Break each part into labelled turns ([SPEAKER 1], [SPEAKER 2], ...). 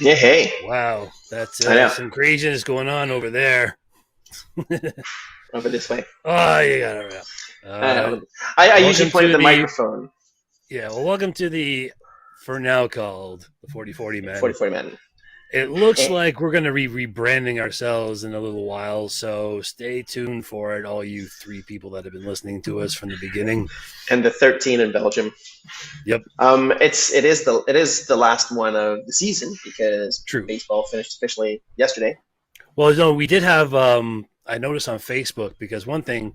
[SPEAKER 1] Yeah, hey.
[SPEAKER 2] Wow, that's
[SPEAKER 1] I know.
[SPEAKER 2] some craziness going on over there.
[SPEAKER 1] Over this way.
[SPEAKER 2] Oh, you got it right.
[SPEAKER 1] I know. I usually
[SPEAKER 2] Welcome
[SPEAKER 1] point at
[SPEAKER 2] to
[SPEAKER 1] the
[SPEAKER 2] the
[SPEAKER 1] microphone.
[SPEAKER 2] welcome to the for now called the 4040 men.
[SPEAKER 1] 40 men.
[SPEAKER 2] It looks
[SPEAKER 1] Eh,
[SPEAKER 2] like we're going to be rebranding ourselves in a little while, so stay tuned for it, all you three people that have been listening to us from the beginning.
[SPEAKER 1] And the 13 in Belgium.
[SPEAKER 2] Yep.
[SPEAKER 1] It is the last one of the season because
[SPEAKER 2] True.
[SPEAKER 1] baseball finished officially yesterday.
[SPEAKER 2] Well, no, we did have. I noticed on Facebook because one thing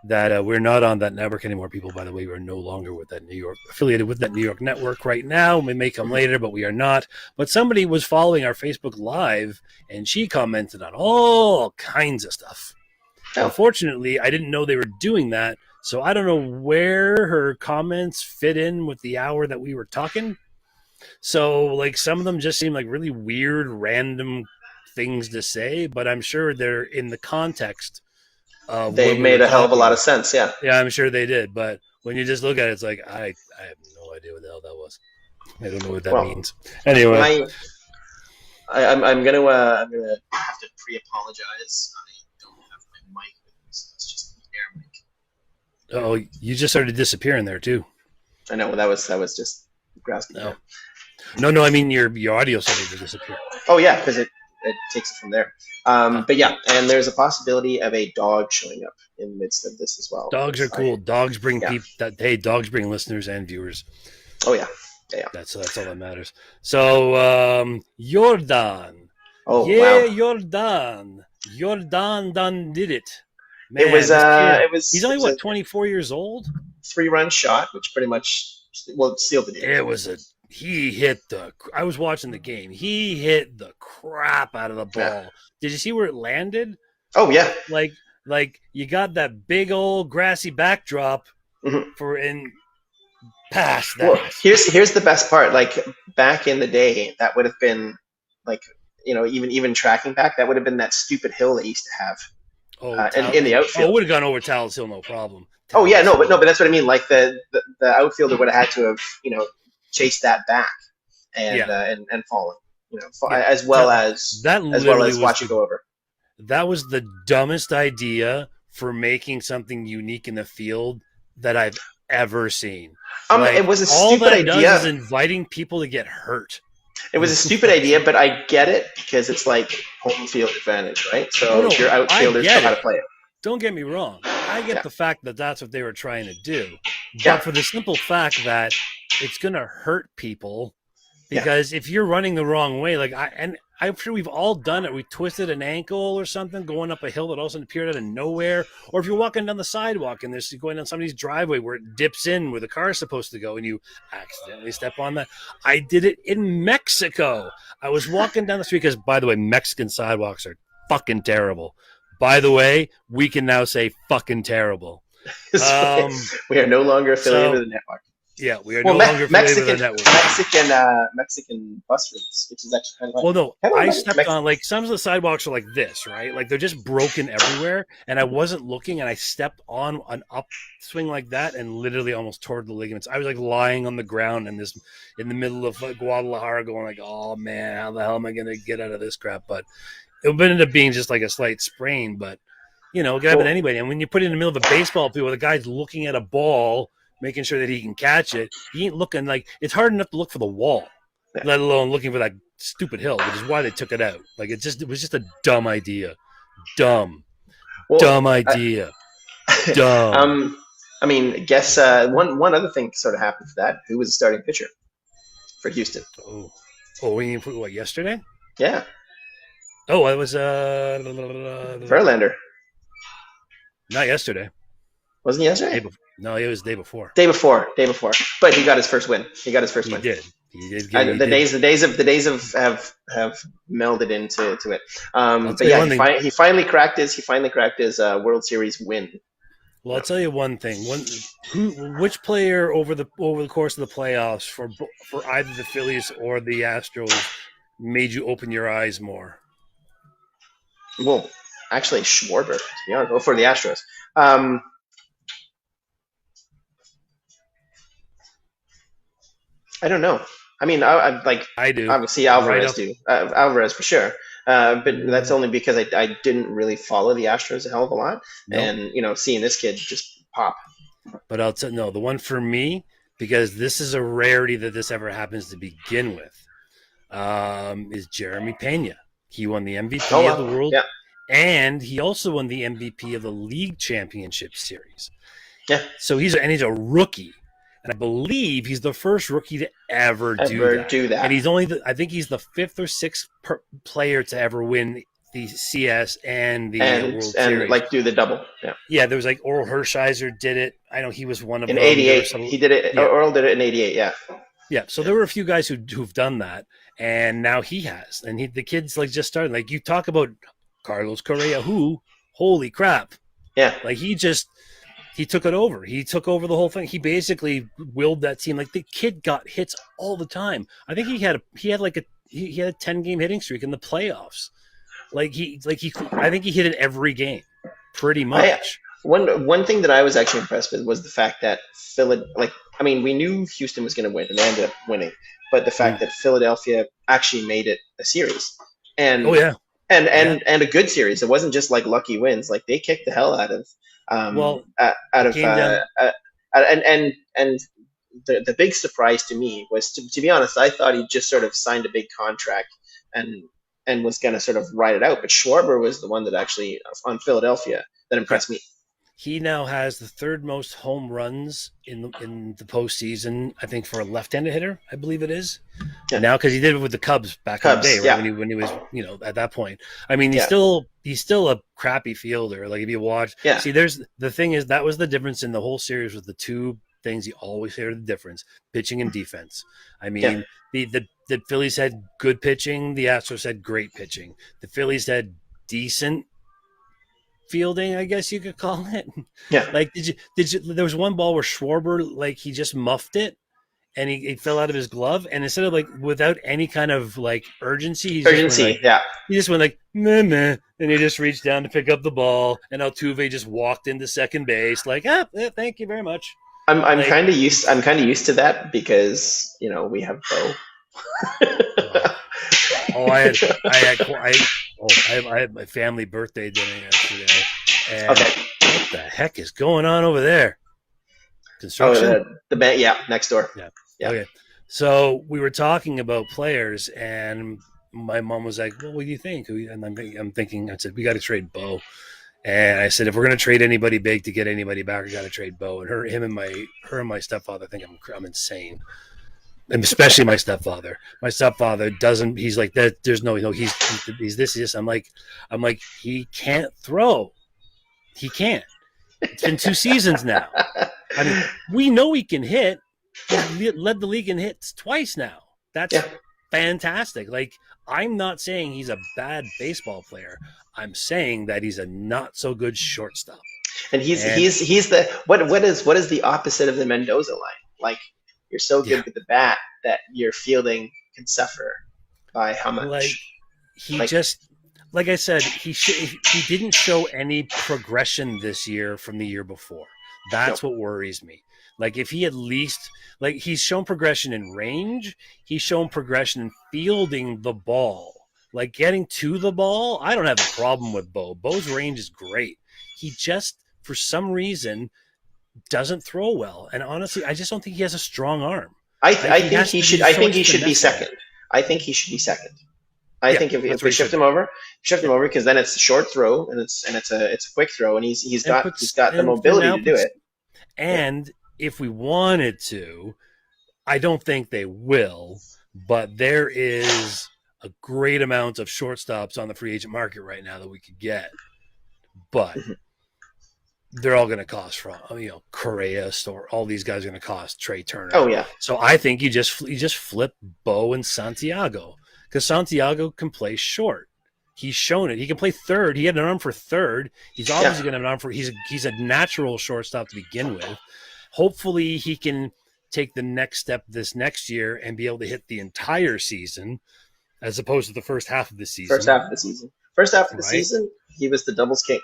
[SPEAKER 2] that we're not on that network anymore. People, by the way, we're no longer with that New York affiliated with that New York network right now. We may come later, but we are not. But somebody was following our Facebook Live, and she commented on all kinds of stuff.
[SPEAKER 1] Oh.
[SPEAKER 2] Unfortunately, I didn't know they were doing that, so I don't know where her comments fit in with the hour that we were talking. So, like, some of them just seem like really weird, random things to say, but I'm sure they're in the context of
[SPEAKER 1] They
[SPEAKER 2] when we
[SPEAKER 1] made
[SPEAKER 2] were
[SPEAKER 1] a hell of a lot
[SPEAKER 2] talking.
[SPEAKER 1] of sense, yeah.
[SPEAKER 2] Yeah, I'm sure they did. But when you just look at it, it's like I have no idea what the hell that was. I don't know what that
[SPEAKER 1] Well,
[SPEAKER 2] means. Anyway,
[SPEAKER 1] I'm gonna have to pre-apologize. I don't have my mic with me, so it's just the air mic.
[SPEAKER 2] oh, you just started disappearing there too.
[SPEAKER 1] I know that was just grasping.
[SPEAKER 2] No, no. I mean your audio started to disappear.
[SPEAKER 1] Oh yeah, because it takes it from there. But yeah, and there's a possibility of a dog showing up in the midst of this as well.
[SPEAKER 2] Dogs are cool. Dogs bring
[SPEAKER 1] Yeah.
[SPEAKER 2] people. Hey, dogs bring listeners and viewers.
[SPEAKER 1] Oh yeah.
[SPEAKER 2] That's all that matters. So Jordan.
[SPEAKER 1] Oh
[SPEAKER 2] Yeah,
[SPEAKER 1] wow.
[SPEAKER 2] Jordan done did it. Man,
[SPEAKER 1] It was
[SPEAKER 2] this kid, he's
[SPEAKER 1] it
[SPEAKER 2] only
[SPEAKER 1] was a
[SPEAKER 2] 24 years old.
[SPEAKER 1] 3-run shot, which pretty much sealed the deal.
[SPEAKER 2] It was I was watching the game. He hit the crap out of the ball.
[SPEAKER 1] Yeah.
[SPEAKER 2] Did you see where it landed?
[SPEAKER 1] Oh yeah.
[SPEAKER 2] Like you got that big old grassy backdrop for in past that.
[SPEAKER 1] Well, here's the best part. Like back in the day, that would have been like, even tracking back, that would have been that stupid hill they used to have in the outfield.
[SPEAKER 2] Oh, it would have gone over Tal's Hill, no problem.
[SPEAKER 1] Oh yeah, but that's what I mean. Like the outfielder would have had to have chased that back and fallen, as well as watch it go over.
[SPEAKER 2] That was the dumbest idea for making something unique in the field that I've ever seen.
[SPEAKER 1] It was a stupid
[SPEAKER 2] idea. All that
[SPEAKER 1] idea.
[SPEAKER 2] does is inviting people to get hurt.
[SPEAKER 1] It was a stupid idea, but I get it because it's like home field advantage, right? So your outfielders know how to play it.
[SPEAKER 2] Don't get me wrong. I get the fact that that's what they were trying to do. But
[SPEAKER 1] Yeah.
[SPEAKER 2] for the simple fact that it's going to hurt people because if you're running the wrong way, I'm sure we've all done it. We twisted an ankle or something going up a hill that all of a sudden appeared out of nowhere. Or if you're walking down the sidewalk and there's going down somebody's driveway where it dips in where the car is supposed to go and you accidentally step on that. I did it in Mexico. I was walking down the street because, by the way, Mexican sidewalks are fucking terrible. By the way, we can now say fucking terrible.
[SPEAKER 1] We are no longer affiliated with the network.
[SPEAKER 2] Yeah, we are no longer affiliated with the network.
[SPEAKER 1] Mexican bus routes, which is actually kind of like.
[SPEAKER 2] Well, no, I stepped on, like, some of the sidewalks are like this, right? Like, they're just broken everywhere, and I wasn't looking, and I stepped on an upswing like that and literally almost tore the ligaments. I was, like, lying on the ground in the middle of Guadalajara going like, oh, man, how the hell am I going to get out of this crap? But it would end up being just like a slight sprain, but, it can happen to anybody. And when you put it in the middle of a baseball field where the guy's looking at a ball, making sure that he can catch it, he ain't looking like it's hard enough to look for the wall, let alone looking for that stupid hill, which is why they took it out. Like it was just a dumb idea. Dumb idea. Dumb.
[SPEAKER 1] I mean, guess one other thing sort of happened for that. Who was the starting pitcher for Houston?
[SPEAKER 2] We didn't put what yesterday?
[SPEAKER 1] Yeah.
[SPEAKER 2] Oh, it was
[SPEAKER 1] Verlander.
[SPEAKER 2] Not yesterday.
[SPEAKER 1] Wasn't it yesterday?
[SPEAKER 2] No, it was the day before.
[SPEAKER 1] Day before. But he got his first win. He did. The days have melded into it. But yeah, he finally cracked his World Series win.
[SPEAKER 2] Well, I'll tell you one thing. Which player over the course of the playoffs for either the Phillies or the Astros made you open your eyes more?
[SPEAKER 1] Well, actually, Schwarber, to be honest, for the Astros. Um, I don't know. I mean, I like
[SPEAKER 2] I do.
[SPEAKER 1] obviously
[SPEAKER 2] Right
[SPEAKER 1] Alvarez
[SPEAKER 2] up.
[SPEAKER 1] do Alvarez for sure, but that's only because I didn't really follow the Astros a hell of a lot,
[SPEAKER 2] Nope.
[SPEAKER 1] and seeing this kid just pop.
[SPEAKER 2] But I'll tell no, the one for me, because this is a rarity that this ever happens to begin with, is Jeremy Pena. He won the
[SPEAKER 1] Oh
[SPEAKER 2] MVP of the
[SPEAKER 1] well,
[SPEAKER 2] world,
[SPEAKER 1] yeah,
[SPEAKER 2] and he also won the MVP of the League Championship Series.
[SPEAKER 1] yeah,
[SPEAKER 2] So he's a rookie, and I believe he's the first rookie to ever do
[SPEAKER 1] ever
[SPEAKER 2] that.
[SPEAKER 1] do
[SPEAKER 2] And
[SPEAKER 1] that,
[SPEAKER 2] he's I think he's the fifth or sixth player to ever win the CS and the World
[SPEAKER 1] and
[SPEAKER 2] Series.
[SPEAKER 1] like do the double, yeah.
[SPEAKER 2] Yeah, there was like Oral Hershiser did it. I know he was one of
[SPEAKER 1] In
[SPEAKER 2] them. There were
[SPEAKER 1] '88,
[SPEAKER 2] some.
[SPEAKER 1] he did it.
[SPEAKER 2] Yeah,
[SPEAKER 1] Earl did it in '88, yeah,
[SPEAKER 2] yeah. So
[SPEAKER 1] yeah,
[SPEAKER 2] there were a few guys who've done that, and now he has. And the kid's like just starting. Like you talk about Carlos Correa, who, holy crap,
[SPEAKER 1] yeah.
[SPEAKER 2] like he took it over. He took over the whole thing. He basically willed that team. Like the kid got hits all the time. I think he had a 10-game hitting streak in the playoffs. I think he hit in every game, pretty
[SPEAKER 1] I
[SPEAKER 2] much.
[SPEAKER 1] one thing that I was actually impressed with was the fact that I mean, we knew Houston was going to win, and they ended up winning, but the fact that Philadelphia actually made it a series,
[SPEAKER 2] Oh
[SPEAKER 1] and
[SPEAKER 2] yeah,
[SPEAKER 1] and a good series. It wasn't just like lucky wins. Like they kicked the hell out of
[SPEAKER 2] well,
[SPEAKER 1] out
[SPEAKER 2] it
[SPEAKER 1] of
[SPEAKER 2] came down.
[SPEAKER 1] and the big surprise to me was to be honest, I thought he just sort of signed a big contract and was going to sort of ride it out. But Schwarber was the one that actually on Philadelphia that
[SPEAKER 2] Yeah,
[SPEAKER 1] impressed me.
[SPEAKER 2] he now has the third most home runs in the postseason. I think for a left-handed hitter, I believe it is.
[SPEAKER 1] Yeah.
[SPEAKER 2] Now because he did it with the Cubs back in the day, right?
[SPEAKER 1] Yeah.
[SPEAKER 2] When he was at that point. I mean, he's
[SPEAKER 1] Yeah.
[SPEAKER 2] still a crappy fielder. Like if you watch,
[SPEAKER 1] Yeah.
[SPEAKER 2] see, there's the thing is that was the difference in the whole series with the two things you always hear the difference: pitching and defense. I mean, the Phillies had good pitching, the Astros had great pitching. The Phillies had decent fielding, I guess you could call it.
[SPEAKER 1] Yeah.
[SPEAKER 2] Like, did you? There was one ball where Schwarber, like, he just muffed it, and he fell out of his glove, and instead of like without any kind of like urgency, he just went like meh meh, and he just reached down to pick up the ball, and Altuve just walked into second base, like thank you very much.
[SPEAKER 1] I'm kind of used to that because we have Bo.
[SPEAKER 2] I had my family birthday dinner yesterday, and what the heck is going on over there? Construction?
[SPEAKER 1] The bank, next door.
[SPEAKER 2] Yeah. Okay. So we were talking about players, and my mom was like, "Well, what do you think?" And I'm thinking, I said, "We got to trade Bo." And I said, if we're going to trade anybody big to get anybody back, we got to trade Bo. And her and my stepfather think I'm insane. And especially my stepfather. My stepfather doesn't. He's like that. There's no. He's this. I'm like he can't throw. He can't. It's been 2 seasons now. I mean, we know he can hit. He led the league in hits twice now. That's fantastic. Like, I'm not saying he's a bad baseball player. I'm saying that he's a not so good shortstop.
[SPEAKER 1] And he's the what is the opposite of the Mendoza line? Like, you're so good with the bat that your fielding can suffer by how much.
[SPEAKER 2] Like I said, he didn't show any progression this year from the year before. That's what worries me. Like, if he at least, like, he's shown progression in range, he's shown progression in fielding the ball. Like, getting to the ball, I don't have a problem with Bo. Bo's range is great. He just, for some reason, doesn't throw well. And honestly, I just don't think he has a strong arm.
[SPEAKER 1] I think he should be second. I think he should be second. I think if we shift him over because then it's a short throw and it's a quick throw, and he's got the mobility to do it.
[SPEAKER 2] And if we wanted to, I don't think they will, but there is a great amount of shortstops on the free agent market right now that we could get, but they're all going to cost from Correa, or all these guys are going to cost. Trey Turner.
[SPEAKER 1] Oh yeah.
[SPEAKER 2] So I think you just flip Bo and Santiago, because Santiago can play short. He's shown it. He can play third. He had an arm for third. He's obviously going to have an arm for. He's a natural shortstop to begin with. Hopefully, he can take the next step this next year and be able to hit the entire season. as opposed to the first half of the season.
[SPEAKER 1] First half of the season. First half of the
[SPEAKER 2] right?
[SPEAKER 1] season, he was the doubles king.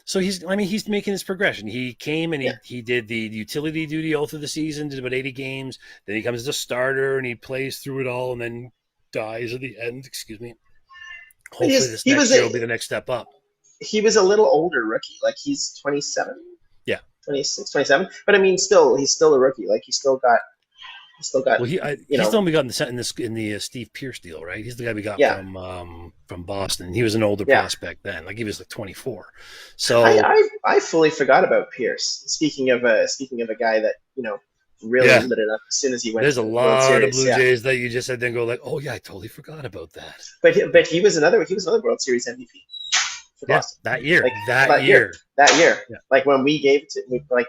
[SPEAKER 2] So he's making his progression. He came and he did the utility duty all through the season, did about 80 games. Then he comes as a starter and he plays through it all and then dies at the end. Excuse me. Hopefully this next year will be the next step up.
[SPEAKER 1] He was a little older rookie. Like, he's 27.
[SPEAKER 2] Yeah.
[SPEAKER 1] 26, 27. But I mean, he's still a rookie. Like, he's still got.
[SPEAKER 2] Well, he's the one we got in the Steve Pierce deal, right? He's the guy we got from Boston. He was an older prospect then, like he was like 24. So
[SPEAKER 1] I fully forgot about Pierce. Speaking of a guy that really lit it up as soon as he went.
[SPEAKER 2] There's a lot of Blue Jays that you just said then go like, oh yeah, I totally forgot about that.
[SPEAKER 1] But he was another World Series MVP for Boston.
[SPEAKER 2] That year.
[SPEAKER 1] That year. Yeah. Like when we gave it to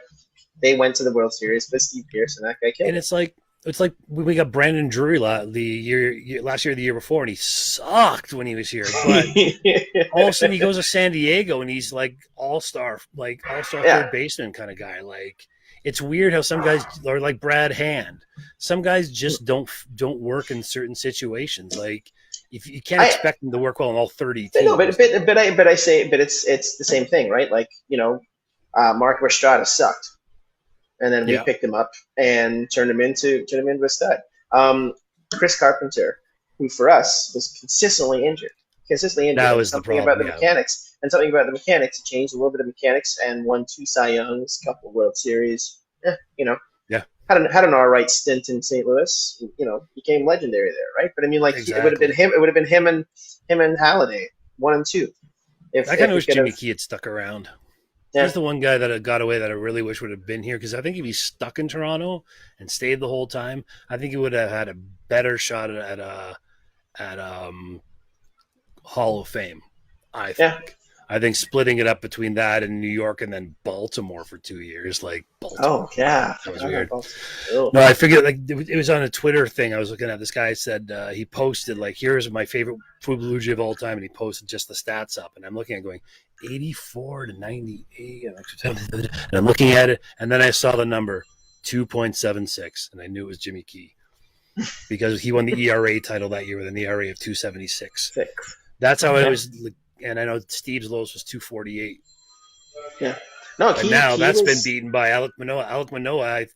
[SPEAKER 1] they went to the World Series with Steve Pierce and that guy killed.
[SPEAKER 2] And it's like we got Brandon Drury last year, the year before, and he sucked when he was here. But all of a sudden, he goes to San Diego, and he's like all-star third baseman kind of guy. Like, it's weird how some guys are like Brad Hand. Some guys just don't work in certain situations. Like, if you can't expect them to work well in all 30 teams.
[SPEAKER 1] No, but it's the same thing, right? Like, Mark Estrada sucked. And then we picked him up and turned him into a stud. Chris Carpenter, who for us was consistently injured.
[SPEAKER 2] That was
[SPEAKER 1] something
[SPEAKER 2] the
[SPEAKER 1] about the mechanics, and something about the mechanics. He changed a little bit of mechanics and won 2 Cy Youngs, a couple of World Series. Had an all right stint in St. Louis. Became legendary there, right? But I mean, like it would have been him. It would have been him and Halladay, 1 and 2.
[SPEAKER 2] I kind of wish Jimmy Key had stuck around. Yeah. He's the one guy that got away that I really wish would have been here, because I think if he stuck in Toronto and stayed the whole time, I think he would have had a better shot at Hall of Fame. I think. I think splitting it up between that and New York and then Baltimore for 2 years, like Baltimore.
[SPEAKER 1] Oh yeah,
[SPEAKER 2] that was weird. No, I forget. Like it was on a Twitter thing I was looking at. This guy said he posted like, "Here's my favorite Blue Jay of all time," and he posted just the stats up. And I'm looking at going 84 to 98, and I'm looking at it, and then I saw the number 2.76, and I knew it was Jimmy Key because he won the ERA title that year with an ERA of 2.76. That's how it was. And I know Steve's lowest was 2.48.
[SPEAKER 1] Yeah. No,
[SPEAKER 2] now that's been beaten by Alek Manoah. Alek Manoah, I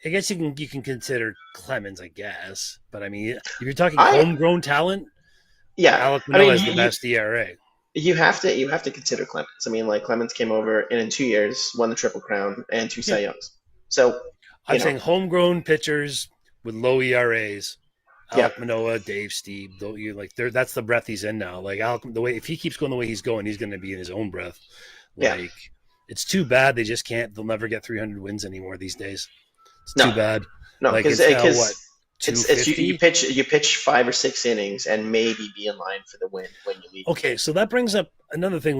[SPEAKER 2] guess you can consider Clemens, I guess. But I mean, if you're talking homegrown talent, Alek Manoah is the best ERA.
[SPEAKER 1] You have to consider Clemens. I mean, like Clemens came over and in 2 years won the Triple Crown and 2 Cy Youngs. So
[SPEAKER 2] I'm saying homegrown pitchers with low ERAs. Alek Manoah, Dave, Steve, that's the breath he's in now. Like Alek, if he keeps going the way he's going, he's going to be in his own breath. Like it's too bad they just can't. They'll never get 300 wins anymore these days. It's too bad.
[SPEAKER 1] No, because you pitch 5 or 6 innings and maybe be in line for the win when you leave.
[SPEAKER 2] Okay, so that brings up another thing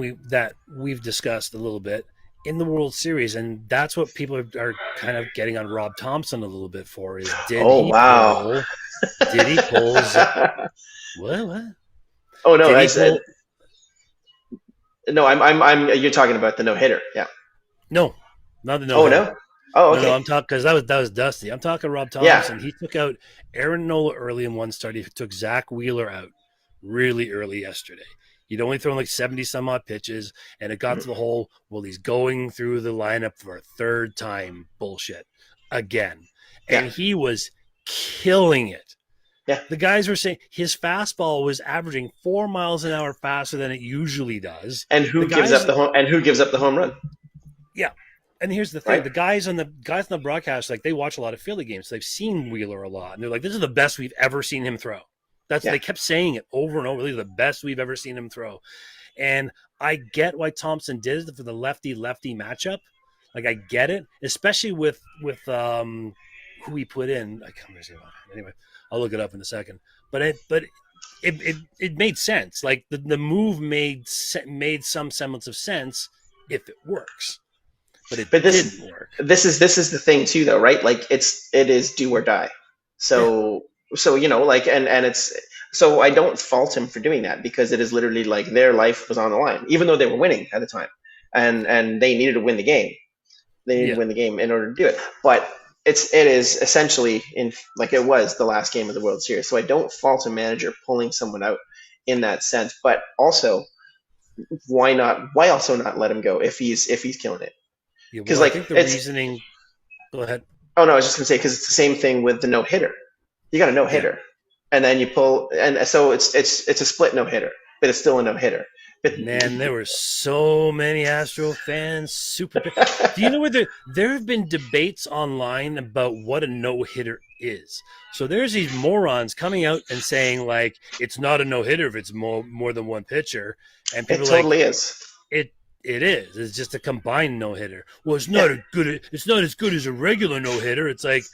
[SPEAKER 2] we've discussed a little bit in the World Series, and that's what people are kind of getting on Rob Thompson a little bit for is did he pull what?
[SPEAKER 1] Oh no, I'm you're talking about the no-hitter. Yeah.
[SPEAKER 2] No, not the no-hitter.
[SPEAKER 1] Oh no. Oh, okay.
[SPEAKER 2] No, I'm talking because that was Dusty. I'm talking Rob Thompson. Yeah. He took out Aaron Nola early in one start. He took Zach Wheeler out really early yesterday. He'd only thrown like 70 some odd pitches, and it got to the whole, well, he's going through the lineup for a third time bullshit again. And he was killing it.
[SPEAKER 1] Yeah.
[SPEAKER 2] The guys were saying his fastball was averaging 4 miles an hour faster than it usually does.
[SPEAKER 1] And who gives up the home run?
[SPEAKER 2] Yeah. And here's the thing: right. the guys on the broadcast, like they watch a lot of Philly games. So they've seen Wheeler a lot, and they're like, "This is the best we've ever seen him throw." They kept saying it over and over. This is the best we've ever seen him throw. And I get why Thompson did it for the lefty-lefty matchup. Like I get it, especially with who he put in. I can't remember. Anyway, I'll look it up in a second. But it made sense. Like the move made some semblance of sense if it works. But this didn't work. This
[SPEAKER 1] is the thing too, though, right? Like it is do or die. So like and it's so I don't fault him for doing that because it is literally like their life was on the line, even though they were winning at the time, and they needed to win the game. They needed to win the game in order to do it. But it is essentially in like it was the last game of the World Series. So I don't fault a manager pulling someone out in that sense. But also, why not? Why also not let him go if he's killing it?
[SPEAKER 2] Yeah,
[SPEAKER 1] Because
[SPEAKER 2] well, I
[SPEAKER 1] like
[SPEAKER 2] think the
[SPEAKER 1] it's
[SPEAKER 2] reasoning. Go ahead.
[SPEAKER 1] oh no, I was just gonna say because it's the same thing with the no hitter. You got a no
[SPEAKER 2] Yeah.
[SPEAKER 1] hitter, and then you pull, and so it's a split no hitter, but it's still a no hitter. But
[SPEAKER 2] Man, there were so many Astro fans. Super. Do you know where there have been debates online about what a no hitter is? So there's these morons coming out and saying like it's not a no hitter if it's more than one pitcher, and people
[SPEAKER 1] it
[SPEAKER 2] are like
[SPEAKER 1] totally is.
[SPEAKER 2] it it is. It's just a combined no hitter. Well, it's
[SPEAKER 1] Yeah,
[SPEAKER 2] not a good. It's not as good as a regular no hitter. It's like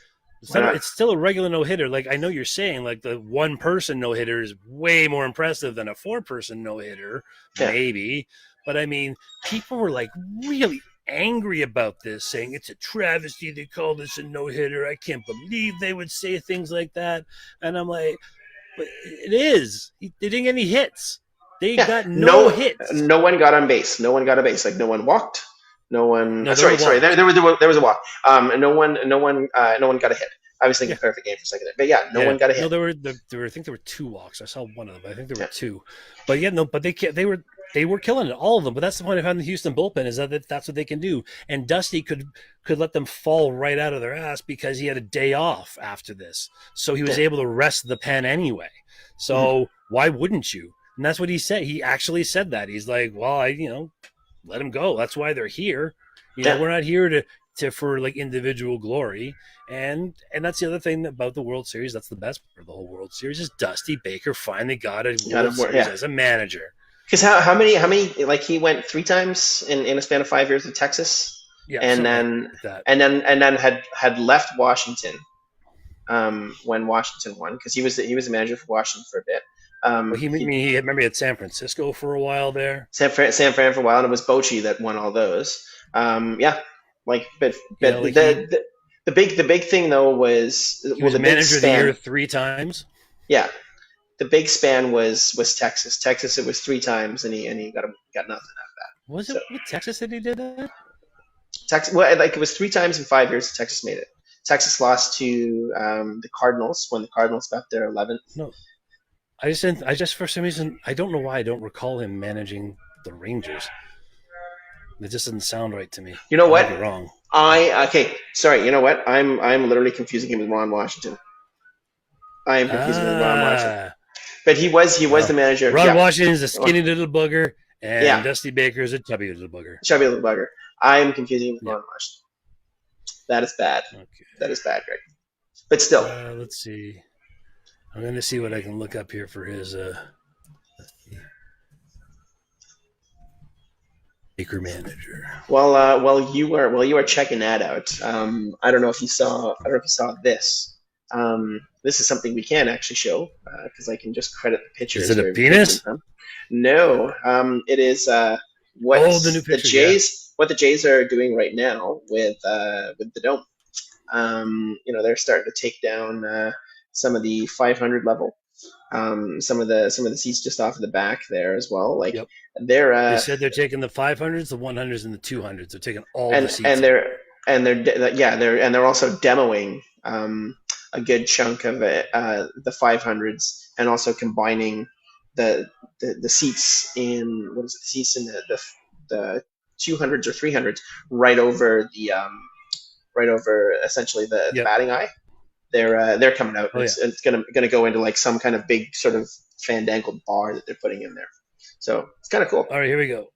[SPEAKER 2] it's
[SPEAKER 1] why
[SPEAKER 2] not.
[SPEAKER 1] not?
[SPEAKER 2] It's still a regular no hitter. Like I know you're saying, like the one person no hitter is way more impressive than a 4-person no hitter,
[SPEAKER 1] Yeah,
[SPEAKER 2] maybe. But I mean, people were like really angry about this, saying it's a travesty they call this a no hitter. I can't believe they would say things like that. And I'm like, but it is. They didn't get any hits. They
[SPEAKER 1] yeah.
[SPEAKER 2] got no
[SPEAKER 1] No,
[SPEAKER 2] hits.
[SPEAKER 1] no one got on base. No one got a base. Like no one walked. No one.
[SPEAKER 2] No, there were
[SPEAKER 1] Sorry.
[SPEAKER 2] walks.
[SPEAKER 1] There was a walk. No one got a hit. I was thinking
[SPEAKER 2] Yeah.
[SPEAKER 1] perfect game for a second, but yeah, no
[SPEAKER 2] Yeah,
[SPEAKER 1] one got a
[SPEAKER 2] no,
[SPEAKER 1] hit.
[SPEAKER 2] there were. I think there were 2 walks. I saw one of them. I think there were
[SPEAKER 1] Yeah,
[SPEAKER 2] 2, but yeah, no, but they were killing it, all of them. But that's the point of having the Houston bullpen is that that's what they can do. And Dusty could let them fall right out of their ass because he had a day off after this, so he was
[SPEAKER 1] yeah.
[SPEAKER 2] able to rest the pen anyway.
[SPEAKER 1] Mhm.
[SPEAKER 2] So why wouldn't you? And that's what he said. He actually said that. He's like, well, let him go. That's why they're here.
[SPEAKER 1] Yeah,
[SPEAKER 2] We're not here to for like individual glory. And that's the other thing about the World Series. That's the best part of the whole World Series is Dusty Baker finally got a
[SPEAKER 1] got
[SPEAKER 2] World
[SPEAKER 1] to work.
[SPEAKER 2] Series
[SPEAKER 1] Yeah,
[SPEAKER 2] as a manager.
[SPEAKER 1] because how many like he went 3 times in a span of 5 years with Texas,
[SPEAKER 2] Yeah,
[SPEAKER 1] and
[SPEAKER 2] something like
[SPEAKER 1] then
[SPEAKER 2] that.
[SPEAKER 1] had left Washington when Washington won because he was the manager for Washington for a bit.
[SPEAKER 2] Well, he remember he had San Francisco for a while there.
[SPEAKER 1] San Fran for a while, and it was Bochy that won all those. Yeah, like but
[SPEAKER 2] Like
[SPEAKER 1] the big thing though was
[SPEAKER 2] he
[SPEAKER 1] well
[SPEAKER 2] was
[SPEAKER 1] the big
[SPEAKER 2] manager of the year
[SPEAKER 1] span.
[SPEAKER 2] 3 times.
[SPEAKER 1] Yeah, the big span was Texas. Texas it was 3 times, and he got nothing out of that.
[SPEAKER 2] Was it
[SPEAKER 1] So
[SPEAKER 2] with Texas that he did that?
[SPEAKER 1] Texas, well, like it was 3 times in 5 years. Texas made it. Texas lost to the Cardinals when the Cardinals got their 11th.
[SPEAKER 2] No, I just didn't. I just for some reason I don't know why I don't recall him managing the Rangers. It just doesn't sound right to me.
[SPEAKER 1] You know
[SPEAKER 2] I might
[SPEAKER 1] what?
[SPEAKER 2] be wrong.
[SPEAKER 1] Okay. Sorry. You know what? I'm literally confusing him with Ron Washington. I am confusing him with Ron Washington.
[SPEAKER 2] Ah,
[SPEAKER 1] But he was the
[SPEAKER 2] well,
[SPEAKER 1] manager.
[SPEAKER 2] Ron
[SPEAKER 1] Yeah,
[SPEAKER 2] Washington is a skinny little bugger, and
[SPEAKER 1] yeah.
[SPEAKER 2] Dusty Baker is a chubby little bugger.
[SPEAKER 1] Chubby little bugger. I'm confusing him with
[SPEAKER 2] Yeah.
[SPEAKER 1] Ron Washington. That is bad.
[SPEAKER 2] Okay.
[SPEAKER 1] That is bad, Greg. But still,
[SPEAKER 2] Let's see. I'm going to see what I can look up here for his Baker manager.
[SPEAKER 1] while you are checking that out, I don't know if you saw this. This is something we can actually show because I can just credit the pictures.
[SPEAKER 2] Is it a
[SPEAKER 1] where we
[SPEAKER 2] penis?
[SPEAKER 1] from. No, it is what
[SPEAKER 2] The new picture.
[SPEAKER 1] What the Jays are doing right now with the dome. They're starting to take down some of the 500 level, some of the seats just off of the back there as well. Like
[SPEAKER 2] Yep.
[SPEAKER 1] they're
[SPEAKER 2] They said they're taking the 500s, the 100s, and the 200s. They're taking all
[SPEAKER 1] and
[SPEAKER 2] the seats.
[SPEAKER 1] and they're also demoing a good chunk of it, the 500s, and also combining the seats in what is it, the seats in the 200s or 300s right over essentially the batting eye. They're coming out. It's gonna go into like some kind of big sort of fandangled bar that they're putting in there. So it's kind of cool.
[SPEAKER 2] All right, here we go.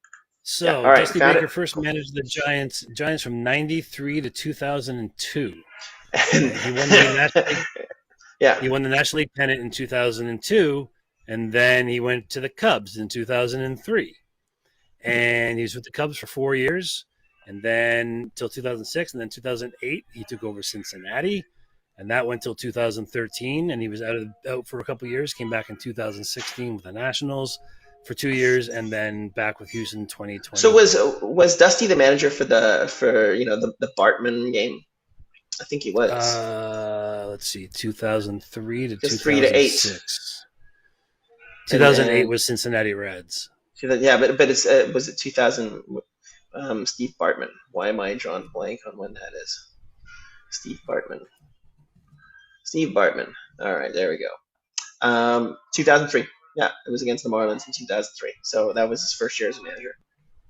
[SPEAKER 2] So
[SPEAKER 1] Yeah, all right,
[SPEAKER 2] Dusty Baker first managed the Giants from '93 to 2002. He won the National League, he won the National League pennant in 2002, and then he went to the Cubs in 2003. And he was with the Cubs for 4 years, and then till 2006, and then 2008 he took over Cincinnati, and that went till 2013, and he was out for a couple of years. Came back in 2016 with the Nationals for 2 years, and then back with Houston 2020.
[SPEAKER 1] So was Dusty the manager for the Bartman game? I think he was.
[SPEAKER 2] Let's see, 2003 to
[SPEAKER 1] 2006.
[SPEAKER 2] 2008 was Cincinnati Reds.
[SPEAKER 1] Yeah, but it's was it 2000? Steve Bartman. Why am I drawing blank on when that is? Steve Bartman. Steve Bartman. All right, there we go. 2003. Yeah, it was against the Marlins in 2003. So that was his first year as a manager.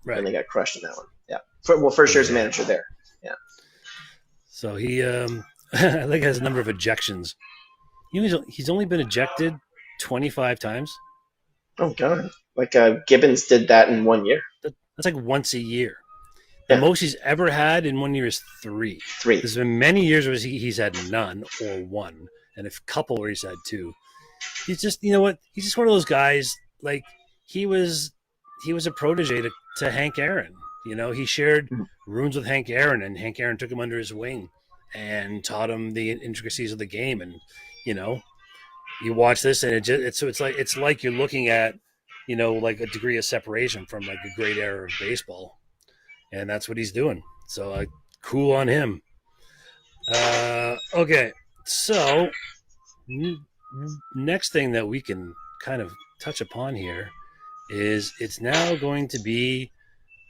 [SPEAKER 2] Right.
[SPEAKER 1] And they got crushed in that one. Yeah. First year as a manager there. Yeah.
[SPEAKER 2] So he, I think, has a number of ejections. He's only been ejected 25 times.
[SPEAKER 1] Oh, God. Like Gibbons did that in 1 year.
[SPEAKER 2] That's like once a year. The most he's ever had in 1 year is 3. There's been many years where he's had none or 1, and a couple where he's had 2. He's just, you know what? He's just one of those guys. Like he was a protege to Hank Aaron. You know, he shared rooms with Hank Aaron, and Hank Aaron took him under his wing and taught him the intricacies of the game. And you know, you watch this, and it's like you're looking at, you know, like a degree of separation from like a great era of baseball, and that's what he's doing. So cool on him. Okay, so next thing that we can kind of touch upon here is it's now going to be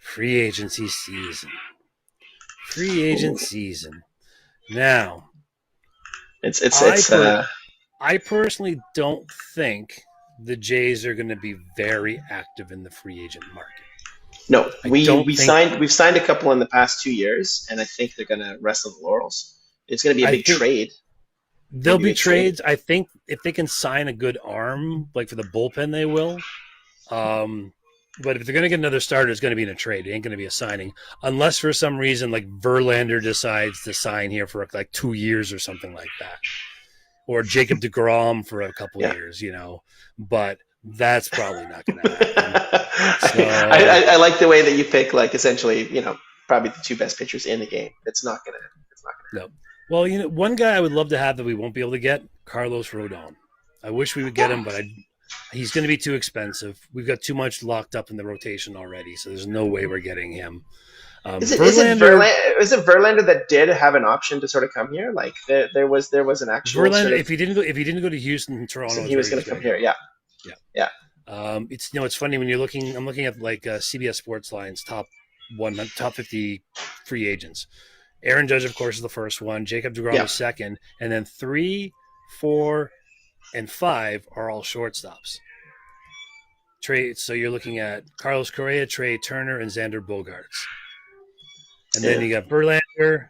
[SPEAKER 2] free agency season. Free agent season. Now, I personally don't think the Jays are going to be very active in the free agent market.
[SPEAKER 1] No, we've signed a couple in the past 2 years, and I think they're going to rest on the laurels. It's going to be a big trade.
[SPEAKER 2] There'll be trades. I think if they can sign a good arm, like for the bullpen, they will. But if they're going to get another starter, it's going to be in a trade. It ain't going to be a signing. Unless for some reason, like Verlander decides to sign here for like 2 years or something like that. Or Jacob deGrom for a couple years, you know. But that's probably not going to happen. So,
[SPEAKER 1] I like the way that you pick, like, essentially, you know, probably the 2 best pitchers in the game. It's not going to.
[SPEAKER 2] No. Well, you know, one guy I would love to have that we won't be able to get, Carlos Rodon. I wish we would get him, but he's going to be too expensive. We've got too much locked up in the rotation already, so there's no way we're getting him.
[SPEAKER 1] Is it Verlander that did have an option to sort of come here? Like there was an actual
[SPEAKER 2] Verlander.
[SPEAKER 1] Sort of,
[SPEAKER 2] if he didn't go to Houston and Toronto,
[SPEAKER 1] he was going to come here. Yeah.
[SPEAKER 2] It's, you know, it's funny when I'm looking at like CBS Sports Line's top 50 free agents. Aaron Judge, of course, is the first one. Jacob deGrom is second, and then 3, 4, and 5 are all shortstops. So you're looking at Carlos Correa, Trey Turner, and Xander Bogaerts. And then you got Verlander,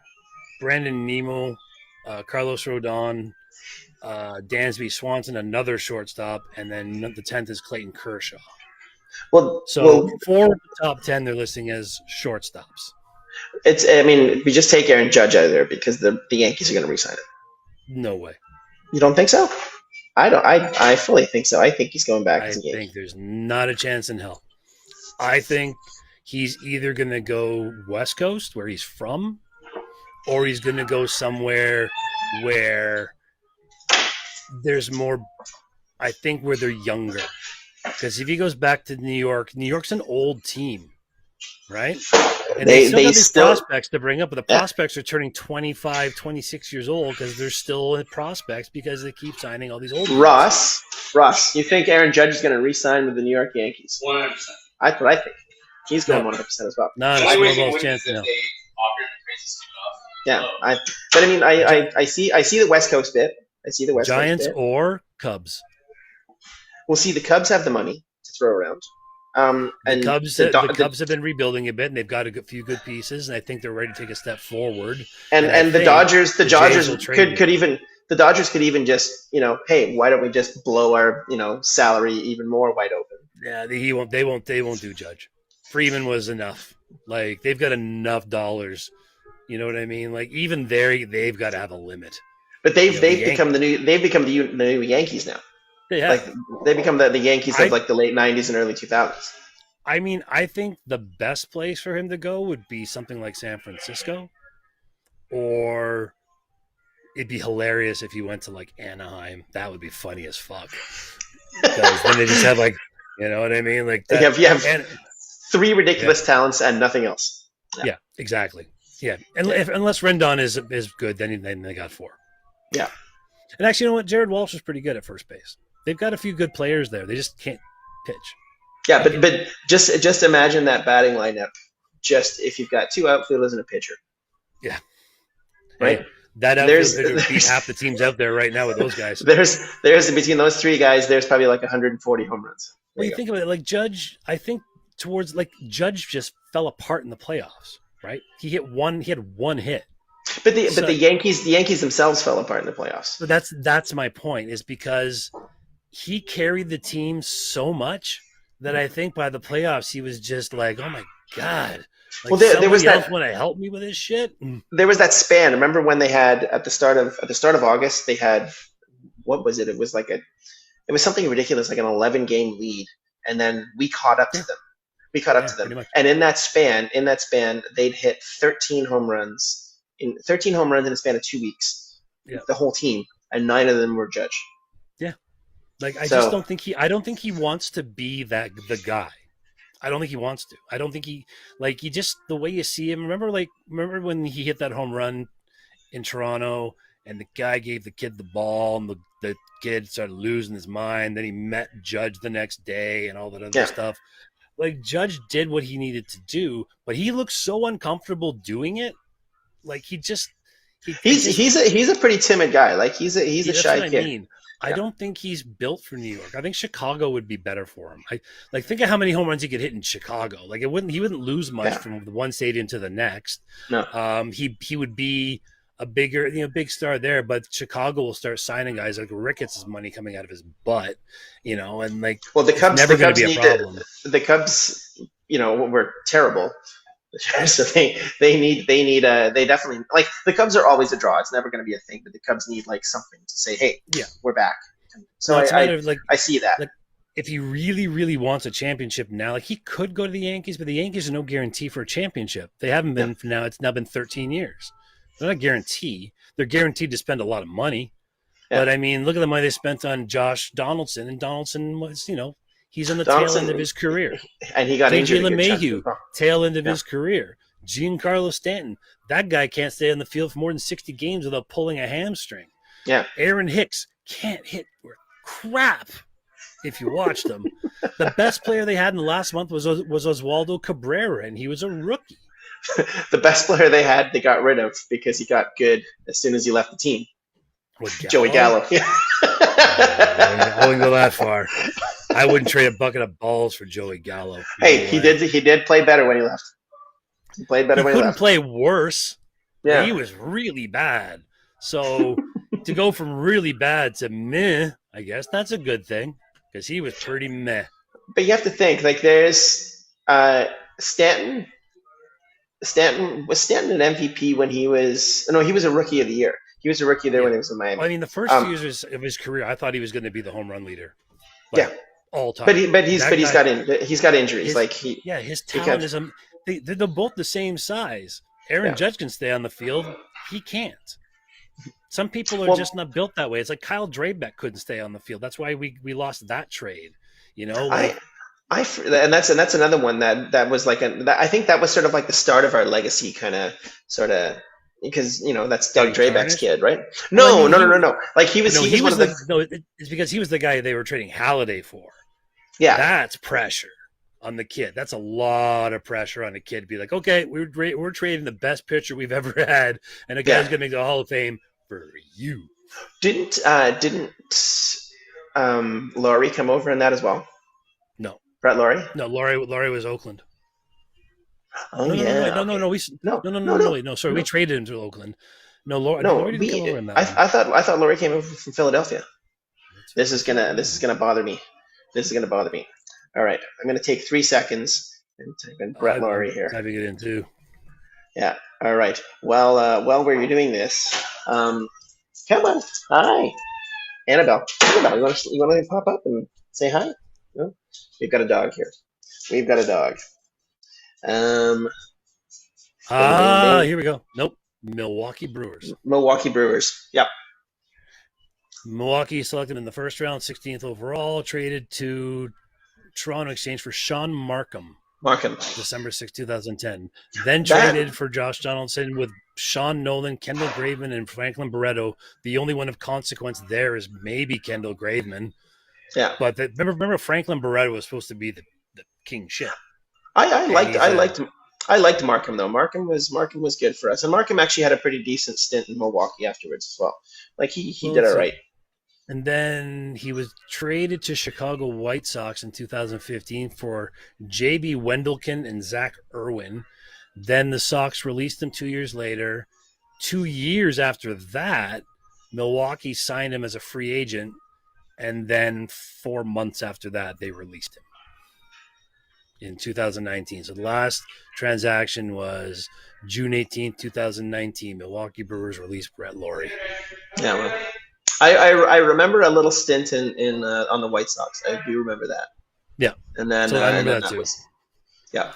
[SPEAKER 2] Brandon Nimmo, Carlos Rodon, Dansby Swanson, another shortstop, and then the 10th is Clayton Kershaw. 4 of the top 10 they're listing as shortstops.
[SPEAKER 1] We just take Aaron Judge out of there because the Yankees are going to re-sign him.
[SPEAKER 2] No way.
[SPEAKER 1] You don't think so? I fully think so. I think he's going back as a Yankee.
[SPEAKER 2] I think there's not a chance in hell. I think he's either going to go West Coast, where he's from, or he's going to go somewhere where there's more, I think, where they're younger. Because if he goes back to New York's an old team, right? And they still have these prospects to bring up, but the prospects are turning 25, 26 years old because they're still prospects because they keep signing all these old
[SPEAKER 1] Ross, you think Aaron Judge is going to re-sign with the New York Yankees?
[SPEAKER 3] 100%.
[SPEAKER 1] That's what I think. He's going 100% as well.
[SPEAKER 2] No, it's no chance. No.
[SPEAKER 1] Yeah, I see the West Coast bit. I see the West
[SPEAKER 2] Giants
[SPEAKER 1] Coast bit.
[SPEAKER 2] Or Cubs.
[SPEAKER 1] Well, see, the Cubs have the money to throw around.
[SPEAKER 2] The Cubs have been rebuilding a bit, and they've got a few good pieces, and I think they're ready to take a step forward.
[SPEAKER 1] And the Dodgers could even just, you know, hey, why don't we just blow our, you know, salary even more wide open?
[SPEAKER 2] Yeah, they won't do Judge. Freeman was enough. Like, they've got enough dollars. You know what I mean? Like, even there, they've got to have a limit.
[SPEAKER 1] But they've become the new Yankees now.
[SPEAKER 2] Yeah.
[SPEAKER 1] Like, they become the Yankees of like the late 90s and early 2000s.
[SPEAKER 2] I mean, I think the best place for him to go would be something like San Francisco, or it'd be hilarious if he went to like Anaheim. That would be funny as fuck. Because then they just have like, you know what I mean? Like that,
[SPEAKER 1] you have 3 ridiculous talents and nothing else.
[SPEAKER 2] Yeah, exactly. Yeah, unless Rendon is good, then they got 4.
[SPEAKER 1] Yeah.
[SPEAKER 2] And actually, you know what? Jared Walsh is pretty good at first base. They've got a few good players there. They just can't pitch.
[SPEAKER 1] Yeah, but just imagine that batting lineup. Just if you've got 2 outfielders and a pitcher.
[SPEAKER 2] Yeah.
[SPEAKER 1] Right.
[SPEAKER 2] Hey, That outfield pitcher would beat half the teams out there right now with those guys.
[SPEAKER 1] There's between those three guys, there's probably like 140 home runs.
[SPEAKER 2] Well, you think of it like Judge. I think Judge just fell apart in the playoffs, right? He had one hit.
[SPEAKER 1] But the Yankees themselves fell apart in the playoffs.
[SPEAKER 2] But that's my point, is because he carried the team so much that I think by the playoffs he was just like, oh my God. Like, well, there was else want to help me with this shit.
[SPEAKER 1] There was that span. Remember when they had at the start of August, they had, what was it? It was something ridiculous, like an 11-game lead, and then we caught up to them. We caught up to them, and in that span, they'd hit 13 home runs in a span of 2 weeks. Yeah. The whole team, and 9 of them were Judge.
[SPEAKER 2] Yeah, like I don't think he wants to be the guy. I don't think he wants to. I don't think he just, the way you see him. Remember when he hit that home run in Toronto, and the guy gave the kid the ball, and the kid started losing his mind. Then he met Judge the next day, and all that other stuff. Like, Judge did what he needed to do, but he looks so uncomfortable doing it. Like, he's a pretty timid guy. Like, he's a shy kid. I mean. I don't think he's built for New York. I think Chicago would be better for him. Think of how many home runs he could hit in Chicago. Like, he wouldn't lose much from the one stadium to the next.
[SPEAKER 1] No.
[SPEAKER 2] He would be a big star there, but Chicago will start signing guys like Ricketts' money coming out of his butt, and like,
[SPEAKER 1] well, the Cubs
[SPEAKER 2] never going to be a problem.
[SPEAKER 1] The Cubs, were terrible. So they definitely, like, the Cubs are always a draw. It's never going to be a thing, but the Cubs need like something to say, hey, we're back. So I see that.
[SPEAKER 2] Like, if he really, really wants a championship now, like, he could go to the Yankees, but the Yankees are no guarantee for a championship. They haven't been for now. It's now been 13 years. They're not guaranteed. They're guaranteed to spend a lot of money. Yeah. But I mean, look at the money they spent on Josh Donaldson, and Donaldson was, he's on the tail end of his career.
[SPEAKER 1] And he got injured.
[SPEAKER 2] LeMahieu, tail end of his career. Giancarlo Stanton, that guy can't stay on the field for more than 60 games without pulling a hamstring.
[SPEAKER 1] Yeah.
[SPEAKER 2] Aaron Hicks can't hit crap if you watched him. The best player they had in the last month was Oswaldo Cabrera, and he was a rookie.
[SPEAKER 1] The best player they had, they got rid of because he got good as soon as he left the team. Joey Gallo. Yeah.
[SPEAKER 2] I wouldn't go that far. I wouldn't trade a bucket of balls for Joey Gallo.
[SPEAKER 1] Hey, he did play better when he left. He played better when he left.
[SPEAKER 2] He couldn't play worse.
[SPEAKER 1] Yeah.
[SPEAKER 2] He was really bad. So to go from really bad to meh, I guess that's a good thing, because he was pretty meh.
[SPEAKER 1] But you have to think, like, there's Stanton. Was Stanton an MVP when he was? No, he was a rookie of the year. He was a rookie there when he was in Miami.
[SPEAKER 2] Well, I mean, the first few years of his career, I thought he was going to be the home run leader. All time.
[SPEAKER 1] But he's got injuries.
[SPEAKER 2] His talent is they're both the same size. Aaron Judge can stay on the field. He can't. Some people are just not built that way. It's like Kyle Drabeck couldn't stay on the field. That's why we lost that trade.
[SPEAKER 1] And that's another one that was like I think that was sort of like the start of our legacy, because that's Doug Drabeck's kid, right? No. Like he was one of the.
[SPEAKER 2] No, it's because he was the guy they were trading Halladay for.
[SPEAKER 1] Yeah,
[SPEAKER 2] that's pressure on the kid. That's a lot of pressure on a kid to be like, okay, we're trading the best pitcher we've ever had, and a guy's going to make the Hall of Fame for you.
[SPEAKER 1] Didn't Laurie come over in that as well?
[SPEAKER 2] No.
[SPEAKER 1] Brett Laurie?
[SPEAKER 2] No, Laurie was Oakland.
[SPEAKER 1] Oh,
[SPEAKER 2] No. Sorry, we traded him to Oakland. Laurie didn't come over in that.
[SPEAKER 1] I thought Laurie came over from Philadelphia. This is gonna bother me. All right, I'm gonna take 3 seconds and type in Brett Laurie here.
[SPEAKER 2] Typing it in too.
[SPEAKER 1] Yeah. All right. Well, while we're doing this, come on. Hi, Annabelle. You want to pop up and say hi? No? We've got a dog here. Here
[SPEAKER 2] we go. Nope. Milwaukee Brewers.
[SPEAKER 1] Yep.
[SPEAKER 2] Milwaukee selected in the first round, 16th overall, traded to Toronto exchange for Sean Markham. December 6, 2010. Then traded for Josh Donaldson with Sean Nolan, Kendall Graveman, and Franklin Barreto. The only one of consequence there is maybe Kendall Graveman.
[SPEAKER 1] Yeah.
[SPEAKER 2] But remember Franklin Barreto was supposed to be the king shit.
[SPEAKER 1] I liked I liked Markham though. Markham was good for us, and Markham actually had a pretty decent stint in Milwaukee afterwards as well. Like he
[SPEAKER 2] Well,
[SPEAKER 1] did
[SPEAKER 2] let's
[SPEAKER 1] all
[SPEAKER 2] see.
[SPEAKER 1] right.
[SPEAKER 2] And then he was traded to Chicago White Sox in 2015 for J.B. Wendelken and Zach Irwin. Then the Sox released him 2 years later. 2 years after that, Milwaukee signed him as a free agent. And then 4 months after that, they released him in 2019. So the last transaction was June 18th, 2019. Milwaukee Brewers released Brett Lawrie.
[SPEAKER 1] Yeah, well, I remember a little stint in on the White Sox. I do remember that.
[SPEAKER 2] Yeah.
[SPEAKER 1] And then
[SPEAKER 2] so I remember that too.
[SPEAKER 1] Was, yeah.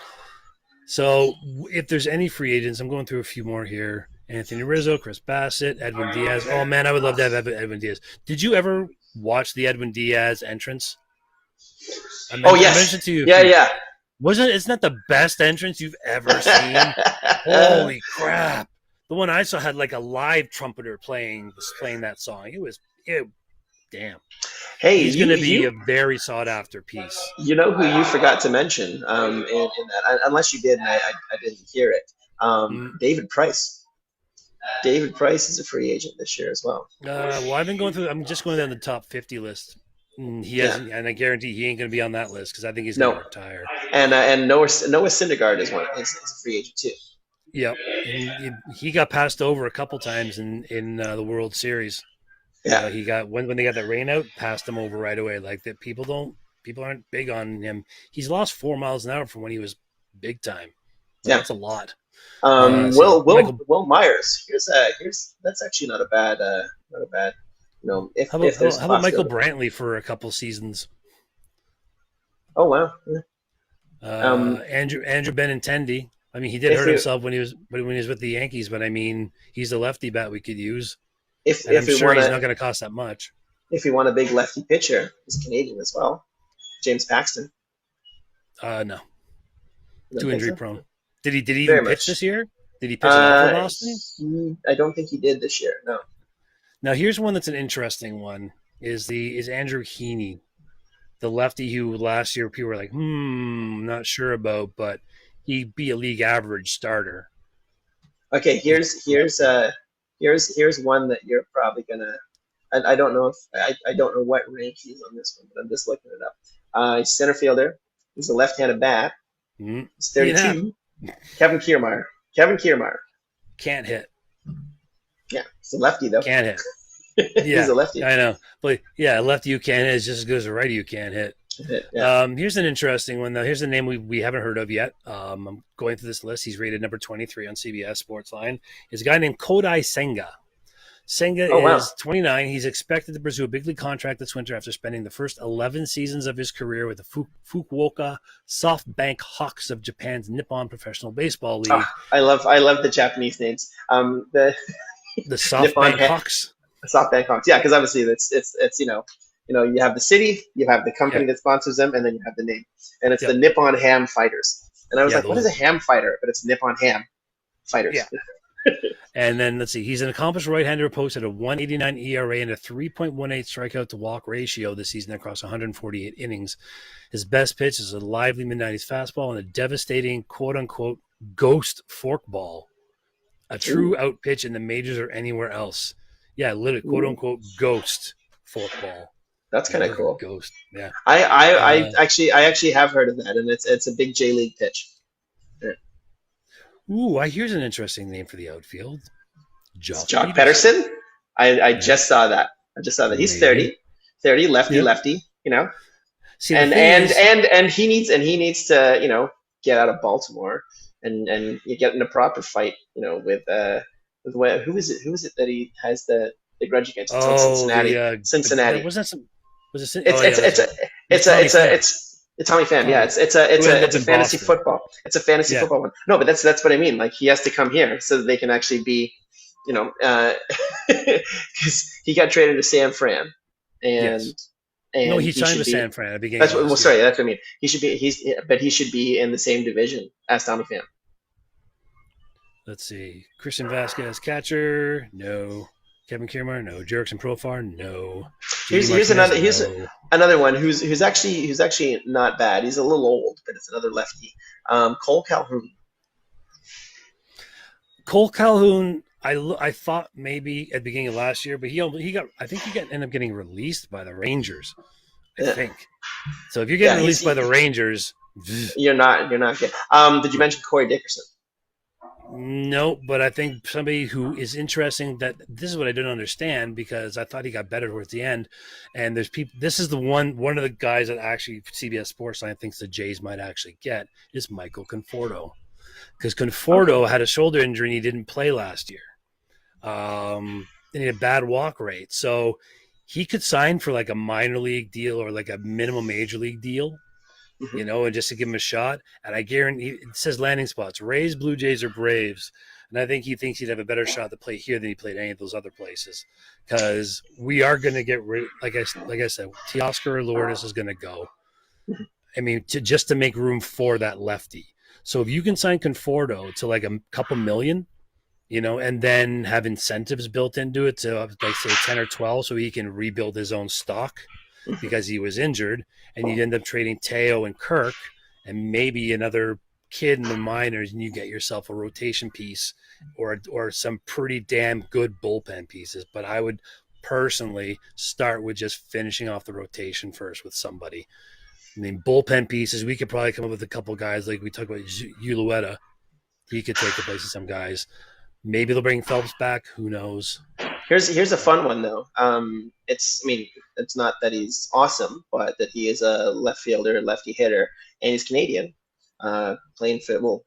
[SPEAKER 2] So if there's any free agents, I'm going through a few more here. Anthony Rizzo, Chris Bassett, Edwin Diaz. Oh man, I would love to have Edwin Diaz. Did you ever watch the Edwin Diaz entrance?
[SPEAKER 1] Yes.
[SPEAKER 2] I mentioned to you.
[SPEAKER 1] Yeah.
[SPEAKER 2] Isn't that the best entrance you've ever seen? Holy crap! The one I saw had like a live trumpeter playing that song. Damn.
[SPEAKER 1] Hey,
[SPEAKER 2] he's going to be a very sought after piece.
[SPEAKER 1] You know who you forgot to mention in that, unless you did, and I didn't hear it. David Price. David Price is a free agent this year as well.
[SPEAKER 2] Well, I've been going through. I'm just going down the top 50 list. He hasn't, and I guarantee he ain't going to be on that list because I think he's going to retire.
[SPEAKER 1] And Noah Syndergaard is a free agent too.
[SPEAKER 2] Yep, and he got passed over a couple times in the World Series.
[SPEAKER 1] Yeah,
[SPEAKER 2] he got when they got that rain out, passed him over right away. Like that, people aren't big on him. He's lost 4 miles an hour from when he was big time.
[SPEAKER 1] Yeah,
[SPEAKER 2] that's a lot.
[SPEAKER 1] Will Myers. That's actually not a bad. How
[SPEAKER 2] about Michael Brantley for a couple seasons?
[SPEAKER 1] Oh wow.
[SPEAKER 2] Andrew Benintendi. I mean, he did hurt himself when he was with the Yankees, but I mean, he's a lefty bat we could use. He's not going to cost that much.
[SPEAKER 1] If you want a big lefty pitcher, he's Canadian as well. James Paxton.
[SPEAKER 2] No. Too injury prone. Did he even pitch this year? Did he pitch enough for Boston?
[SPEAKER 1] I don't think he did this year. No.
[SPEAKER 2] Now here's one that's an interesting one. Is Andrew Heaney, the lefty who last year people were like, not sure about, but he'd be a league average starter.
[SPEAKER 1] Okay, here's one that you're probably gonna. I don't know if I don't know what rank he's on this one, but I'm just looking it up. He's center fielder. He's a left-handed bat. He's 32. Kevin Kiermaier.
[SPEAKER 2] Can't hit.
[SPEAKER 1] Yeah, he's a lefty though.
[SPEAKER 2] Can't hit.
[SPEAKER 1] Yeah, he's a lefty.
[SPEAKER 2] I know, but yeah, a lefty you can't hit is just as good as a righty you can't hit.
[SPEAKER 1] Yeah.
[SPEAKER 2] Here's an interesting one though. Here's a name we haven't heard of yet. I'm going through this list. He's rated number 23 on CBS Sportsline. Is a guy named Kodai Senga. Senga is 29. He's expected to pursue a big league contract this winter after spending the first 11 seasons of his career with the Fukuoka SoftBank Hawks of Japan's Nippon Professional Baseball League.
[SPEAKER 1] I love the Japanese names. The
[SPEAKER 2] SoftBank Hawks.
[SPEAKER 1] The SoftBank Hawks. Yeah, because obviously it's you have the city, you have the company that sponsors them, and then you have the name, and it's the Nippon Ham Fighters. And I was like, what is a ham fighter? But it's Nippon Ham Fighters.
[SPEAKER 2] Yeah. And then let's see, he's an accomplished right-hander who posted a 1.89 ERA and a 3.18 strikeout to walk ratio this season across 148 innings. His best pitch is a lively mid-90s fastball and a devastating quote-unquote ghost forkball, a true out pitch in the majors or anywhere else. Yeah, literally quote-unquote ghost forkball.
[SPEAKER 1] That's kind of cool.
[SPEAKER 2] Ghost, yeah.
[SPEAKER 1] I actually have heard of that, and it's a big J League pitch.
[SPEAKER 2] Ooh, here's an interesting name for the outfield.
[SPEAKER 1] Jock Pederson. I just saw that. He's 30, lefty. See, and he needs to get out of Baltimore and you get in a proper fight with who is it that he has the grudge against? Cincinnati. Cincinnati. It's Tommy Pham. Yeah, it's a fantasy football. It's a fantasy football one. No, but that's what I mean. Like he has to come here so that they can actually be, because he got traded to San Fran, and
[SPEAKER 2] he signed with San Fran at the beginning.
[SPEAKER 1] That's what I mean. He should be in the same division as Tommy Pham.
[SPEAKER 2] Let's see, Christian Vasquez, catcher, no. Kevin Kiermaier, no. Jurickson Profar, no.
[SPEAKER 1] Here's another one who's actually not bad. He's a little old, but it's another lefty. Cole Calhoun.
[SPEAKER 2] Cole Calhoun, I thought maybe at the beginning of last year, but I think he ended up getting released by the Rangers. I think. So if you're getting released by the Rangers,
[SPEAKER 1] you're not good. Did you mention Corey Dickerson?
[SPEAKER 2] No, but I think somebody who is interesting, that this is what I didn't understand, because I thought he got better towards the end. And there's people, this is the one of the guys that actually CBS Sports Line thinks the Jays might actually get, is Michael Conforto. Because Conforto had a shoulder injury and he didn't play last year. And he had a bad walk rate. So he could sign for like a minor league deal or like a minimum major league deal, and just to give him a shot. And I guarantee, it says landing spots, Rays, Blue Jays, or Braves. And I think he thinks he'd have a better shot to play here than he played any of those other places. Because we are going to get rid, like I said, Teoscar Lourdes is going to go. I mean, just to make room for that lefty. So if you can sign Conforto to like a couple million, and then have incentives built into it to like say 10 or 12, so he can rebuild his own stock because he was injured, and you'd end up trading Teo and Kirk and maybe another kid in the minors, and you get yourself a rotation piece or some pretty damn good bullpen pieces. But I would personally start with just finishing off the rotation first with somebody. I mean, bullpen pieces, we could probably come up with a couple guys like we talked about Ulueta. He could take the place of some guys. Maybe they'll bring Phelps back. Who knows?
[SPEAKER 1] Here's a fun one though. It's not that he's awesome, but that he is a left fielder, lefty hitter, and he's Canadian. Playing for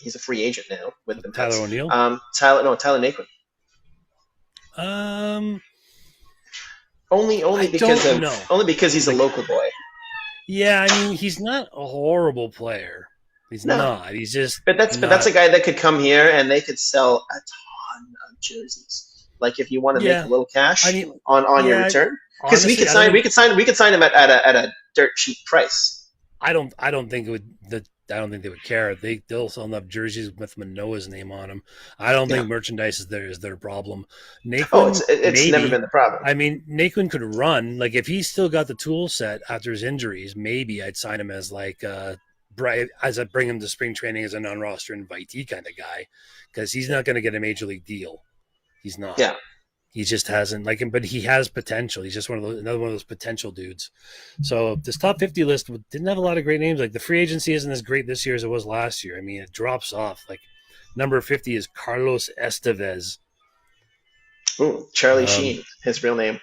[SPEAKER 1] he's a free agent now with the
[SPEAKER 2] Tyler O'Neill.
[SPEAKER 1] Tyler Naquin. Only because he's a local boy.
[SPEAKER 2] Yeah, I mean, he's not a horrible player. He's not. He's just.
[SPEAKER 1] But that's a guy that could come here and they could sell a ton of jerseys. Like if you want to make a little cash on your return, because we could sign him at a dirt cheap price.
[SPEAKER 2] I don't think they would care. They'll sell enough jerseys with Manoah's name on them. I don't think merchandise is their problem. Naquin,
[SPEAKER 1] it's never been the problem.
[SPEAKER 2] I mean, Naquin could run. Like if he's still got the tool set after his injuries, maybe I'd sign him as like as I bring him to spring training as a non-roster invitee kind of guy, because he's not going to get a major league deal. He's not.
[SPEAKER 1] Yeah.
[SPEAKER 2] He just hasn't but he has potential. He's just another one of those potential dudes. So this top 50 list didn't have a lot of great names. Like the free agency isn't as great this year as it was last year. I mean, it drops off. Like number 50 is Carlos Estevez.
[SPEAKER 1] Ooh, Charlie Sheen, his real name.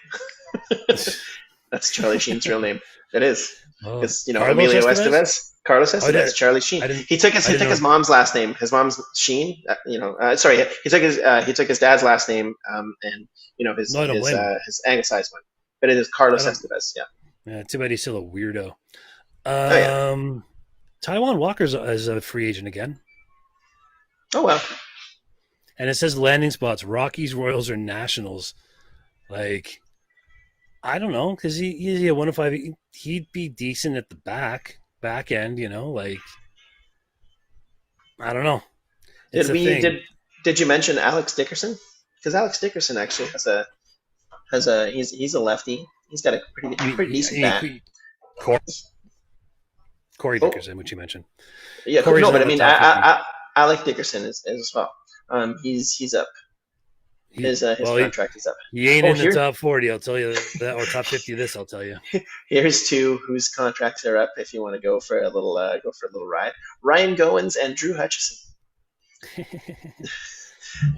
[SPEAKER 1] That's Charlie Sheen's real name. It is. It's Emilio Estevez. Carlos Estevez, Charlie Sheen. He took his mom's last name. His mom's Sheen. He took his dad's last name, and his anglicized one. But it is Carlos Estevez.
[SPEAKER 2] Yeah. Too bad he's still a weirdo. Taijuan Walker's is a free agent again.
[SPEAKER 1] Oh well.
[SPEAKER 2] And it says landing spots: Rockies, Royals, or Nationals. Like, I don't know, because he's a 105. He'd be decent at the back end, like, I don't know.
[SPEAKER 1] Did you mention Alex Dickerson? Because Alex Dickerson actually he's a lefty. He's got a pretty decent bat.
[SPEAKER 2] Corey Dickerson, which you mentioned.
[SPEAKER 1] Yeah, but I mean, Alex Dickerson is as well. He's up. His contract is up.
[SPEAKER 2] He ain't in the top 40, I'll tell you that, or top 50. This I'll tell you.
[SPEAKER 1] Here's two whose contracts are up. If you want to go for a little ride, Ryan Goins and Drew Hutchison.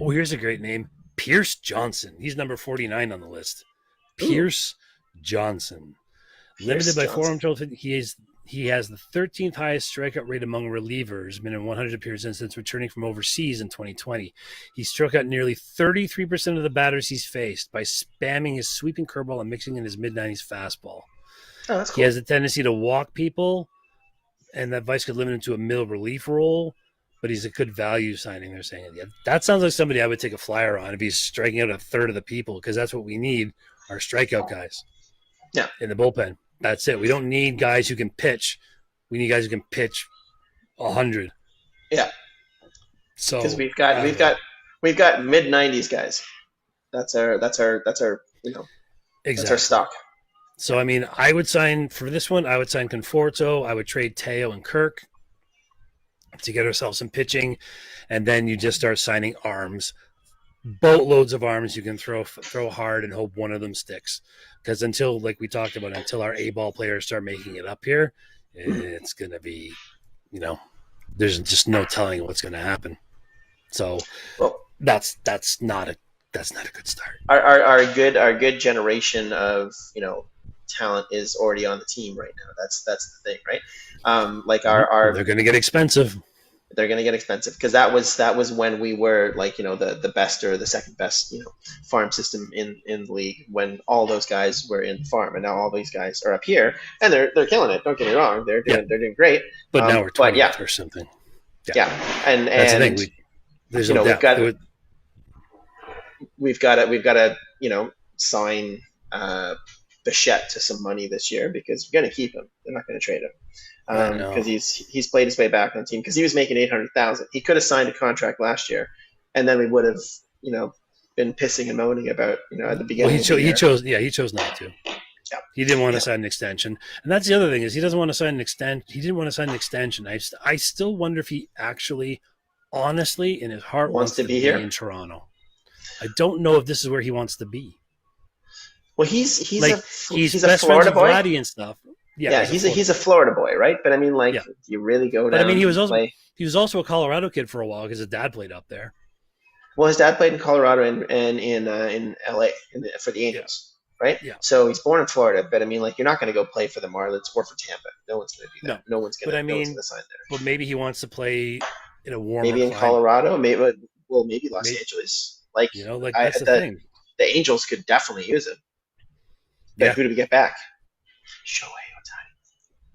[SPEAKER 2] Here's a great name, Pierce Johnson. He's number 49 on the list. Pierce Johnson, limited by 4 total. He has the 13th highest strikeout rate among relievers, minimum 100 appearances since returning from overseas in 2020. He struck out nearly 33% of the batters he's faced by spamming his sweeping curveball and mixing in his mid-90s fastball.
[SPEAKER 1] Oh, that's cool.
[SPEAKER 2] He has a tendency to walk people, and that vice could limit him to a middle relief role, but he's a good value signing, they're saying. Yeah, that sounds like somebody I would take a flyer on if he's striking out a third of the people, because that's what we need, our strikeout guys.
[SPEAKER 1] Yeah.
[SPEAKER 2] In the bullpen. That's it. We don't need guys who can pitch. We need guys who can pitch 100.
[SPEAKER 1] Yeah.
[SPEAKER 2] So
[SPEAKER 1] because we've got mid 90s guys. That's our
[SPEAKER 2] exactly.
[SPEAKER 1] That's our stock.
[SPEAKER 2] So I mean, I would sign for this one. I would sign Conforto. I would trade Teo and Kirk. to get ourselves some pitching, and then you just start signing arms, boatloads of arms you can throw hard and hope one of them sticks. Because until, like we talked about, until our A-ball players start making it up here, it's going to be, there's just no telling what's going to happen. So that's not a good start.
[SPEAKER 1] Our good generation of talent is already on the team right now. That's the thing, right?
[SPEAKER 2] They're going to get expensive.
[SPEAKER 1] They're going to get expensive because that was when we were the best or the second best farm system in the league, when all those guys were in the farm, and now all these guys are up here and they're killing it. Don't get me wrong, they're doing great.
[SPEAKER 2] But now we're 20th or something.
[SPEAKER 1] Yeah, and that's the thing. We've got to sign Bichette to some money this year because we're going to keep him. They're not going to trade him because he's played his way back on the team because he was making $800,000. He could have signed a contract last year, and then we would have been pissing and moaning about at the beginning.
[SPEAKER 2] Well, he chose not to. Yeah. He didn't want to sign an extension, and that's the other thing is he doesn't want to sign an extension. He didn't want to sign an extension. I still wonder if he actually, honestly, in his heart, wants to be here in Toronto. I don't know if this is where he wants to be.
[SPEAKER 1] Well, he's
[SPEAKER 2] he's
[SPEAKER 1] a Florida boy
[SPEAKER 2] and stuff.
[SPEAKER 1] Yeah, he's a Florida boy, right? But I mean, do you really go down?
[SPEAKER 2] But I mean, he was also a Colorado kid for a while because his dad played up there.
[SPEAKER 1] Well, his dad played in Colorado and in LA for the Angels, right? Yeah. So he's born in Florida, but I mean, you're not going to go play for the Marlins or for Tampa. No one's going to do that. No one's going to sign there.
[SPEAKER 2] But maybe he wants to play in a warmer
[SPEAKER 1] maybe in climate. Colorado, maybe Los Angeles.
[SPEAKER 2] That's the thing.
[SPEAKER 1] The Angels could definitely use him. But who do we get back? Shohei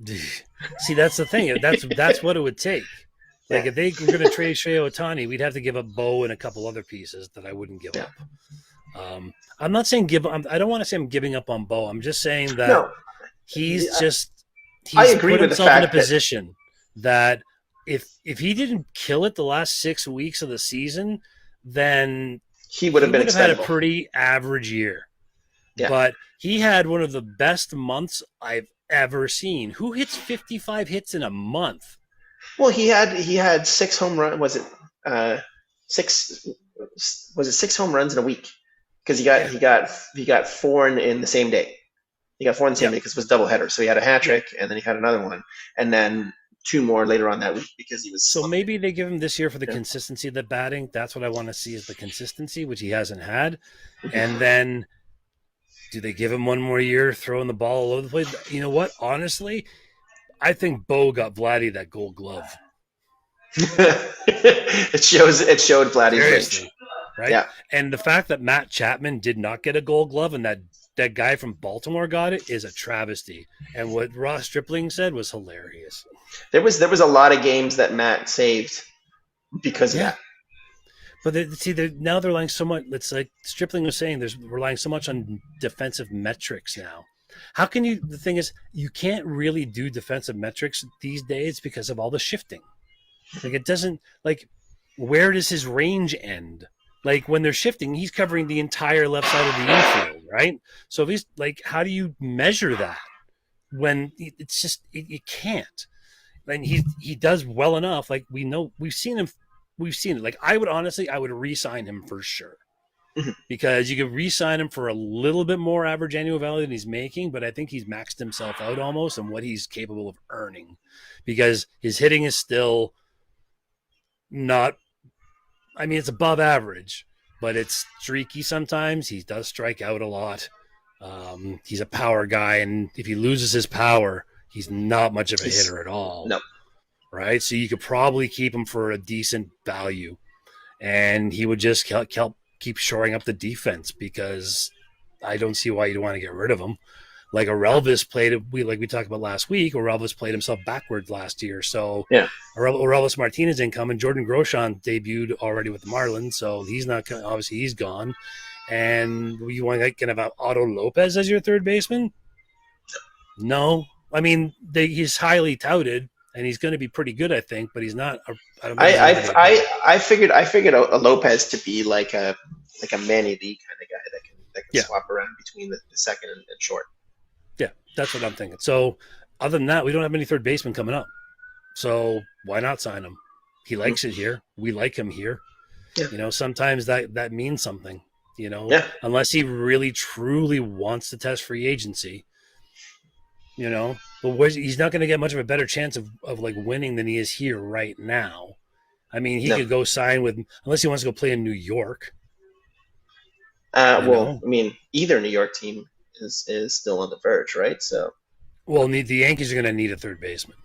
[SPEAKER 1] Ohtani.
[SPEAKER 2] See, that's the thing. That's what it would take. If they were going to trade Shohei Ohtani, we'd have to give up Bo and a couple other pieces that I wouldn't give up. I'm not saying I don't want to say I'm giving up on Bo. I'm just saying that he's I agree put with himself the fact in a position that if he didn't kill it the last 6 weeks of the season, then
[SPEAKER 1] he would have
[SPEAKER 2] had a pretty average year. Yeah. But he had one of the best months I've ever seen. Who hits 55 hits in a month?
[SPEAKER 1] Well, he had 6 home runs. Was it 6 home runs in a week? Because he got 4 in the same day. He got 4 in the same day because it was doubleheader. So he had a hat trick and then he had another one, and then 2 more later on that week because he was.
[SPEAKER 2] So maybe they give him this year for the consistency of the batting. That's what I want to see is the consistency, which he hasn't had, and then. Do they give him one more year throwing the ball all over the place? You know what? Honestly, I think Bo got Vladdy that Gold Glove.
[SPEAKER 1] It showed Vladdy's range,
[SPEAKER 2] right? Yeah. And the fact that Matt Chapman did not get a Gold Glove and that guy from Baltimore got it is a travesty. And what Ross Stripling said was hilarious.
[SPEAKER 1] There was a lot of games that Matt saved because of that.
[SPEAKER 2] But now they're relying so much. It's like Stripling was saying, they're relying so much on defensive metrics now. How can you? The thing is, you can't really do defensive metrics these days because of all the shifting. It doesn't where does his range end? When they're shifting, he's covering the entire left side of the infield, right? So if he's how do you measure that when it's just you can't? And he does well enough. We know we've seen him. We've seen it. I would re-sign him for sure. Because you could re-sign him for a little bit more average annual value than he's making, but I think he's maxed himself out almost and what he's capable of earning. Because his hitting is still not – it's above average, but it's streaky sometimes. He does strike out a lot. He's a power guy, and if he loses his power, he's not much of a hitter at all.
[SPEAKER 1] No.
[SPEAKER 2] Right? So you could probably keep him for a decent value. And he would just keep shoring up the defense because I don't see why you'd want to get rid of him. Orelvis we talked about last week, Orelvis played himself backwards last year. So Orelvis Martinez didn't come, and Jordan Groshon debuted already with the Marlins. So he's not – obviously he's gone. And you want to have Otto Lopez as your third baseman? No. He's highly touted. And he's going to be pretty good, I think, but he's not. I figured a Lopez to be like a Manny Lee kind of guy that can swap around between the second and short. Yeah, that's what I'm thinking. So other than that, we don't have any third baseman coming up. So why not sign him? He likes it here. We like him here.
[SPEAKER 1] Yeah.
[SPEAKER 2] Sometimes that means something.
[SPEAKER 1] Yeah.
[SPEAKER 2] Unless he really truly wants to test free agency. But he's not going to get much of a better chance of like winning than he is here right now. I mean, he could go sign with, unless he wants to go play in New York.
[SPEAKER 1] Well, I mean, either New York team is still on the verge, right? So,
[SPEAKER 2] well, the Yankees are going to need a third baseman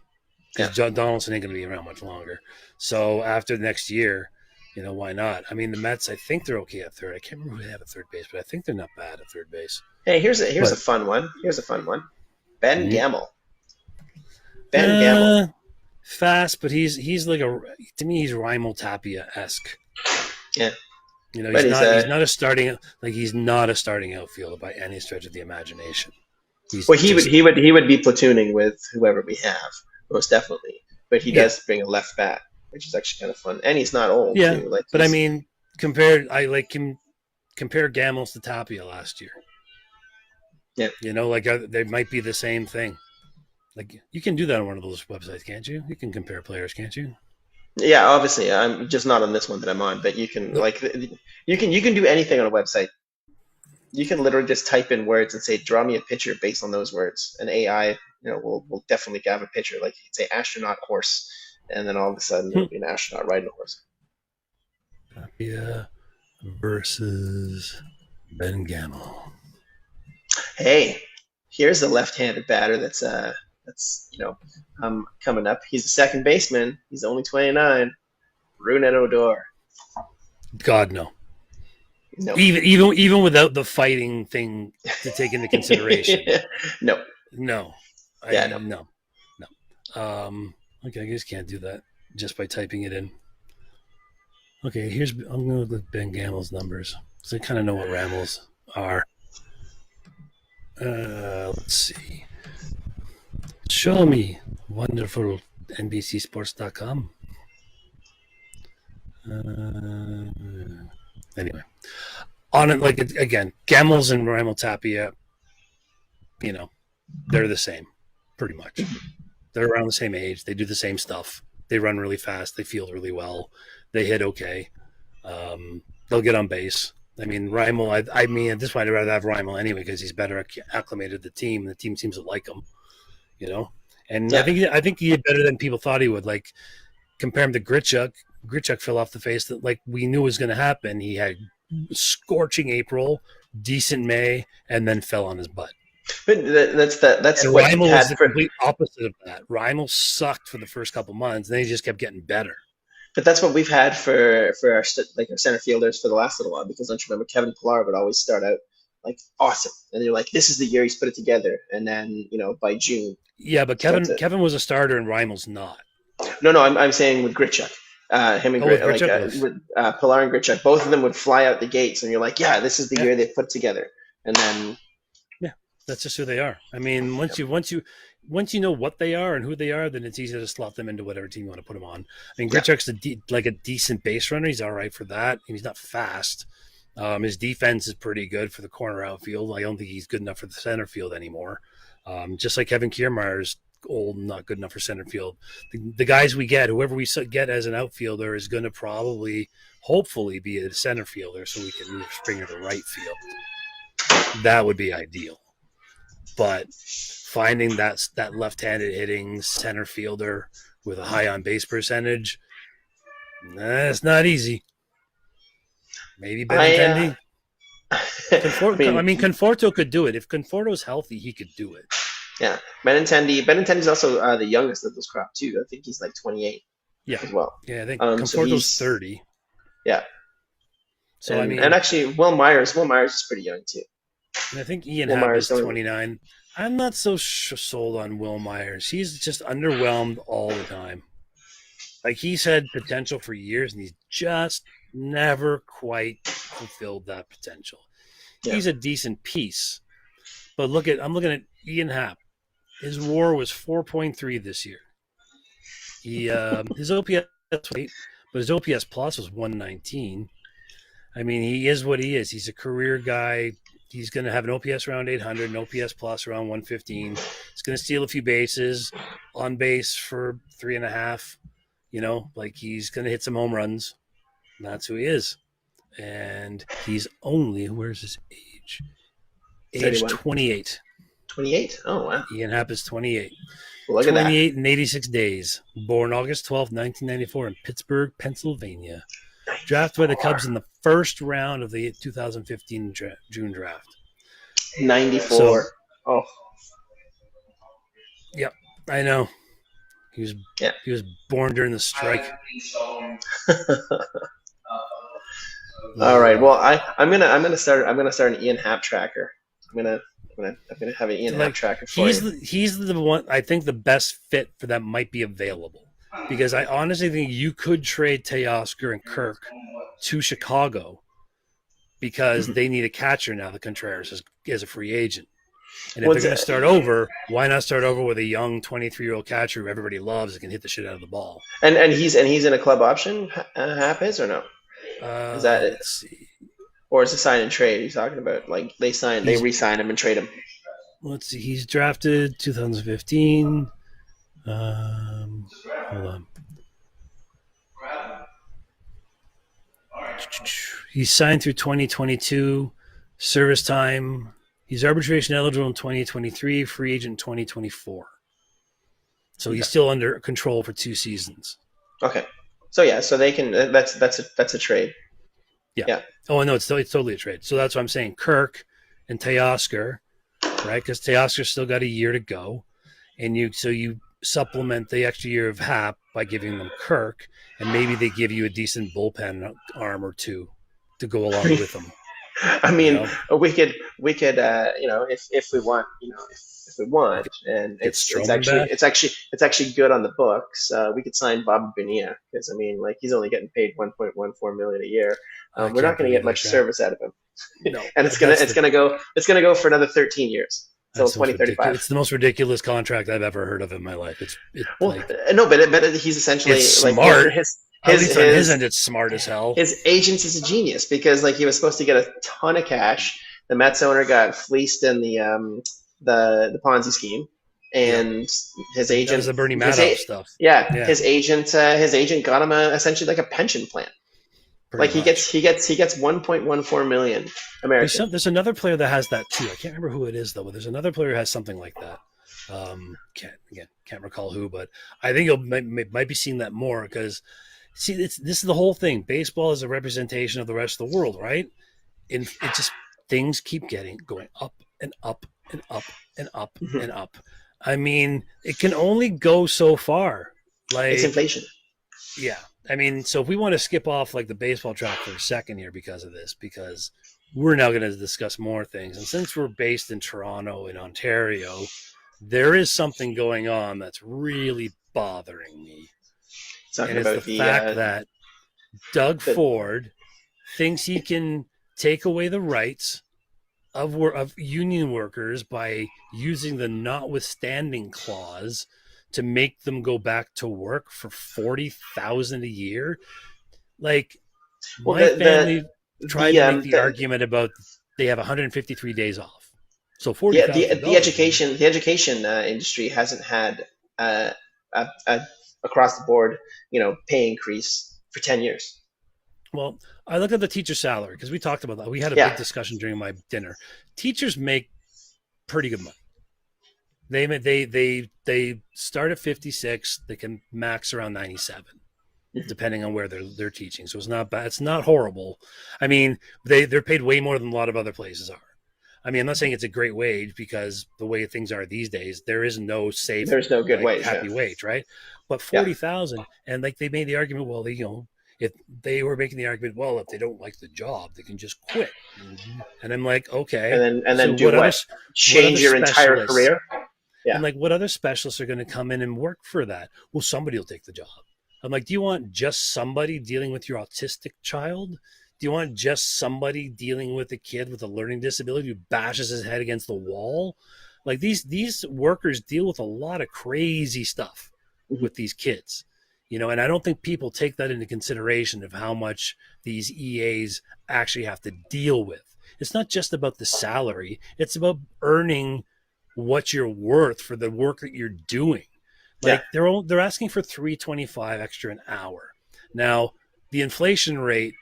[SPEAKER 2] because John Donaldson ain't going to be around much longer. So after the next year, why not? I mean, the Mets, I think they're okay at third. I can't remember who they have at third base, but I think they're not bad at third base.
[SPEAKER 1] Hey, here's a fun one. Ben Gamel. Ben Gamel.
[SPEAKER 2] Fast, but he's like to me he's Raimel Tapia-esque.
[SPEAKER 1] Yeah.
[SPEAKER 2] He's not a starting outfielder by any stretch of the imagination.
[SPEAKER 1] He would be platooning with whoever we have, most definitely. But he does bring a left bat, which is actually kind of fun, and he's not old.
[SPEAKER 2] Yeah,
[SPEAKER 1] too.
[SPEAKER 2] But I mean, compare Gamels to Tapia last year.
[SPEAKER 1] Yeah,
[SPEAKER 2] they might be the same thing. Like you can do that on one of those websites, can't you? You can compare players, can't you?
[SPEAKER 1] Yeah, obviously, I'm just not on this one that I'm on, but you can you can do anything on a website. You can literally just type in words and say, "Draw me a picture based on those words," and AI, will definitely have a picture. Like you could say astronaut horse, and then all of a sudden it'll be an astronaut riding a horse.
[SPEAKER 2] Tapia versus Ben Gamel.
[SPEAKER 1] Hey, here's the left-handed batter that's coming up. He's a second baseman. He's only 29. Rougned Odor.
[SPEAKER 2] God, no.
[SPEAKER 1] No.
[SPEAKER 2] Even without the fighting thing to take into consideration.
[SPEAKER 1] No.
[SPEAKER 2] No. No. Okay, I just can't do that just by typing it in. Okay, I'm going to look at Ben Gamel's numbers because I kind of know what Ramel's are. Let's see. Show me wonderful NBCSports.com. Anyway, on it again, Gamels and Raimel Tapia, they're the same, pretty much. They're around the same age. They do the same stuff. They run really fast. They field really well. They hit okay. They'll get on base. I mean, Raimel, I mean, at this point, I'd rather have Raimel anyway because he's better acclimated to the team. The team seems to like him, And I think he did better than people thought he would. Like, compare him to Grichuk. Grichuk fell off the face that, we knew was going to happen. He had scorching April, decent May, and then fell on his butt.
[SPEAKER 1] But that's what
[SPEAKER 2] Raimel was the complete opposite of that. Raimel sucked for the first couple months, and then he just kept getting better.
[SPEAKER 1] But that's what we've had for our center fielders for the last little while. Because don't you remember Kevin Pillar would always start out awesome, and you're like, this is the year he's put it together, and then by June.
[SPEAKER 2] Yeah, but Kevin was a starter, and Raimel's not.
[SPEAKER 1] No, I'm saying with Grichuk. Him and with Pillar and Grichuk, both of them would fly out the gates, and you're like, yeah, this is the year they've put together. And then,
[SPEAKER 2] that's just who they are. I mean, once you know what they are and who they are, then it's easy to slot them into whatever team you want to put them on. I mean, Grichuk's a decent base runner. He's all right for that. He's not fast. His defense is pretty good for the corner outfield. I don't think he's good enough for the center field anymore. Just like Kevin Kiermaier's old, not good enough for center field. The guys we get, whoever we get as an outfielder, is going to hopefully be a center fielder, so we can move Springer to right field. That would be ideal. But finding that left-handed hitting center fielder with a high on base percentage, that's not easy. Maybe Benintendi. Conforto could do it. If Conforto's healthy, he could do it.
[SPEAKER 1] Yeah, Benintendi's also the youngest of this crop too. I think he's 28.
[SPEAKER 2] Yeah,
[SPEAKER 1] as well.
[SPEAKER 2] Yeah, I think Conforto's 30.
[SPEAKER 1] Yeah.
[SPEAKER 2] So
[SPEAKER 1] and actually, Will Myers is pretty young too.
[SPEAKER 2] And I think Ian Happ is 29. I'm not so sold on Will Myers. He's just underwhelmed all the time. He's had potential for years, and he's just never quite fulfilled that potential. Yeah. He's a decent piece. But I'm looking at Ian Happ. His WAR was 4.3 this year. His OPS was 8, but his OPS plus was 119. I mean, he is what he is. He's a career guy. He's going to have an OPS around 800, an OPS plus around 115. He's going to steal a few bases, on base for 3.5. Like he's going to hit some home runs. That's who he is. And he's only, where's his age? Age
[SPEAKER 1] 31.
[SPEAKER 2] 28.
[SPEAKER 1] 28? Oh, wow.
[SPEAKER 2] Ian Happ is 28.
[SPEAKER 1] Well, look
[SPEAKER 2] 28
[SPEAKER 1] at that.
[SPEAKER 2] and 86 days. Born August 12th, 1994 in Pittsburgh, Pennsylvania. Drafted by the Cubs in the first round of the 2015 June draft.
[SPEAKER 1] 94.
[SPEAKER 2] So,
[SPEAKER 1] oh.
[SPEAKER 2] Yep, I know. He was born during the strike.
[SPEAKER 1] All right. Well, I'm gonna start an Ian Happ tracker. I'm gonna have an Ian Happ tracker for you.
[SPEAKER 2] He's the one, I think, the best fit for that might be available, because I honestly think you could trade Teoscar and Kirk to Chicago because they need a catcher now. The Contreras is a free agent, and if they're going to start over, why not start over with a young 23-year-old catcher who everybody loves that can hit the shit out of the ball?
[SPEAKER 1] And he's in a club option. Happ is, or no? Is that it?
[SPEAKER 2] Let's see.
[SPEAKER 1] Or is it sign and trade you're talking about? Like they re-sign him and trade him.
[SPEAKER 2] Let's see. He's drafted 2015. Hold on. He's signed through 2022. Service time. He's arbitration eligible in 2023. Free agent in 2024. So he's still under control for 2 seasons.
[SPEAKER 1] Okay. So yeah, so they can. That's a trade.
[SPEAKER 2] Yeah. Oh no, it's totally a trade. So that's what I'm saying. Kirk and Teoscar, right? Because Teoscar's still got a year to go, and you supplement the extra year of Happ by giving them Kirk, and maybe they give you a decent bullpen arm or two to go along with them.
[SPEAKER 1] I mean, we could, if we want, if we want, and it's actually good on the books. We could sign Bob Bonilla because I mean, like he's only getting paid $1.14 million a year. We're not going to get much service out of him. No, and it's gonna go for another 13 years. So 2035.
[SPEAKER 2] It's the most ridiculous contract I've ever heard of in my life.
[SPEAKER 1] But he's essentially
[SPEAKER 2] smart. At least on his end, it's smart as hell.
[SPEAKER 1] His agent is a genius because like he was supposed to get a ton of cash. The Mets owner got fleeced in the Ponzi scheme, and his agent. That
[SPEAKER 2] was the Bernie Madoff stuff.
[SPEAKER 1] Yeah, his agent got him essentially like a pension plan. Pretty much. he gets 1.14 million American.
[SPEAKER 2] There's another player that has that too. I can't remember who it is though, but there's another player who has something like that. Can't recall who, but I think you might be seeing that more because this is the whole thing. Baseball is a representation of the rest of the world, right? And it just things keep going up and up and up and up and up. I mean, it can only go so far. Like
[SPEAKER 1] it's inflation.
[SPEAKER 2] Yeah. I mean, so if we want to skip off like the baseball track for a second here because of this, because we're now going to discuss more things. And since we're based in Toronto, in Ontario, there is something going on that's really bothering me. And it's the fact that Doug Ford thinks he can take away the rights of union workers by using the notwithstanding clause to make them go back to work for $40,000 a year. Like my family tried to make the argument about they have 153 days off. So 40.
[SPEAKER 1] Yeah, the education industry hasn't had a across the board pay increase for 10 years.
[SPEAKER 2] Well, I look at the teacher salary because we talked about that. We had a big discussion during my dinner. Teachers make pretty good money. They start at 56. They can max around 97, depending on where they're teaching. So it's not bad. It's not horrible. I mean, they're paid way more than a lot of other places are. I mean, I'm not saying it's a great wage because the way things are these days, there is no safe.
[SPEAKER 1] There's no good wage,
[SPEAKER 2] happy wage, right? But 40,000, and like they made the argument, well, if they were making the argument, well, if they don't like the job, they can just quit. And I'm like, okay,
[SPEAKER 1] and then do what? Change your entire career.
[SPEAKER 2] Yeah. And like, what other specialists are going to come in and work for that? Well, somebody will take the job. I'm like, do you want just somebody dealing with your autistic child? Do you want just somebody dealing with a kid with a learning disability who bashes his head against the wall? Like these workers deal with a lot of crazy stuff with these kids, and I don't think people take that into consideration of how much these EAs actually have to deal with. It's not just about the salary. It's about earning what you're worth for the work that you're doing. Like they're asking for $3.25 extra an hour. Now, the inflation rate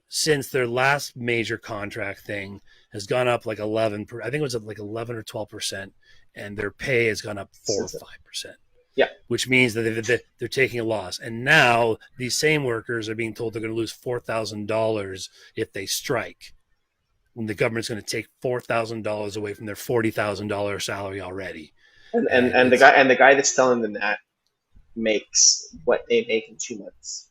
[SPEAKER 2] since their last major contract thing has gone up like 11. I think it was like 11 or 12%, and their pay has gone up 4 or 5%.
[SPEAKER 1] Yeah,
[SPEAKER 2] which means that they're taking a loss. And now these same workers are being told they're going to lose $4,000 if they strike. When the government's going to take $4,000 away from their $40,000 salary already.
[SPEAKER 1] And the guy that's telling them that makes what they make in 2 months.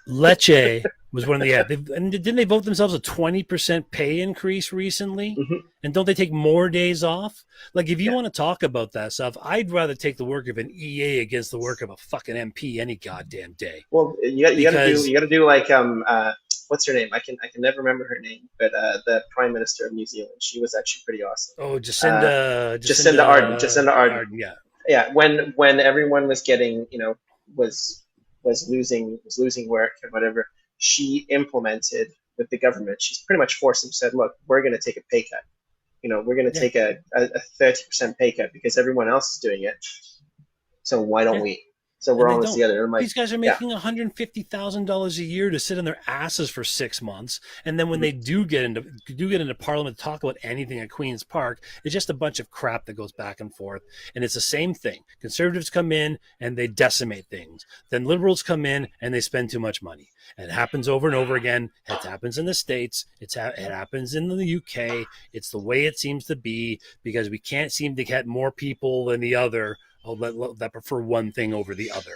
[SPEAKER 2] Lecce was one of the and didn't they vote themselves a 20% pay increase recently?
[SPEAKER 1] Mm-hmm.
[SPEAKER 2] And don't they take more days off? Like, if you want to talk about that stuff, I'd rather take the work of an EA against the work of a fucking MP any goddamn day.
[SPEAKER 1] Well, you gotta do like what's her name? I can never remember her name, but the Prime Minister of New Zealand. She was actually pretty awesome.
[SPEAKER 2] Oh, Jacinda
[SPEAKER 1] Ardern. Jacinda Ardern.
[SPEAKER 2] Yeah.
[SPEAKER 1] Yeah. When everyone was getting, was losing work or whatever, she implemented with the government. She's pretty much forced them, said, look, we're going to take a pay cut. We're going to take a 30% pay cut because everyone else is doing it. So why don't we? So we're all together. I'm like,
[SPEAKER 2] these guys are making $150,000 a year to sit on their asses for 6 months, and then when they do get into Parliament to talk about anything at Queen's Park, it's just a bunch of crap that goes back and forth, and it's the same thing. Conservatives come in and they decimate things. Then liberals come in and they spend too much money. And it happens over and over again. It happens in the States. It happens in the UK. It's the way it seems to be because we can't seem to get more people than the other that prefer one thing over the other.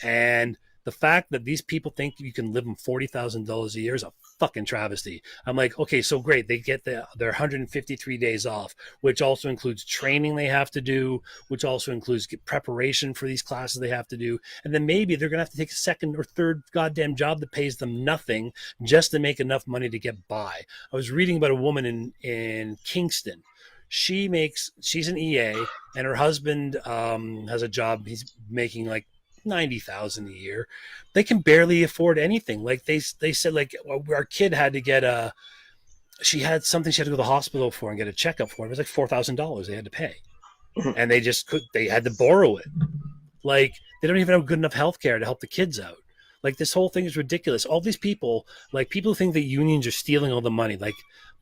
[SPEAKER 2] And the fact that these people think you can live on $40,000 a year is a fucking travesty. I'm like, okay, so great. They get their 153 days off, which also includes training they have to do, which also includes preparation for these classes they have to do. And then maybe they're going to have to take a second or third goddamn job that pays them nothing just to make enough money to get by. I was reading about a woman in Kingston. She's an EA, and her husband has a job. He's making like $90,000 a year. They can barely afford anything. Like they said, like our kid had to get she had something she had to go to the hospital for and get a checkup for. It was like $4,000 they had to pay, and they had to borrow it. Like they don't even have good enough health care to help the kids out. Like this whole thing is ridiculous. All these people, like people think that unions are stealing all the money. Like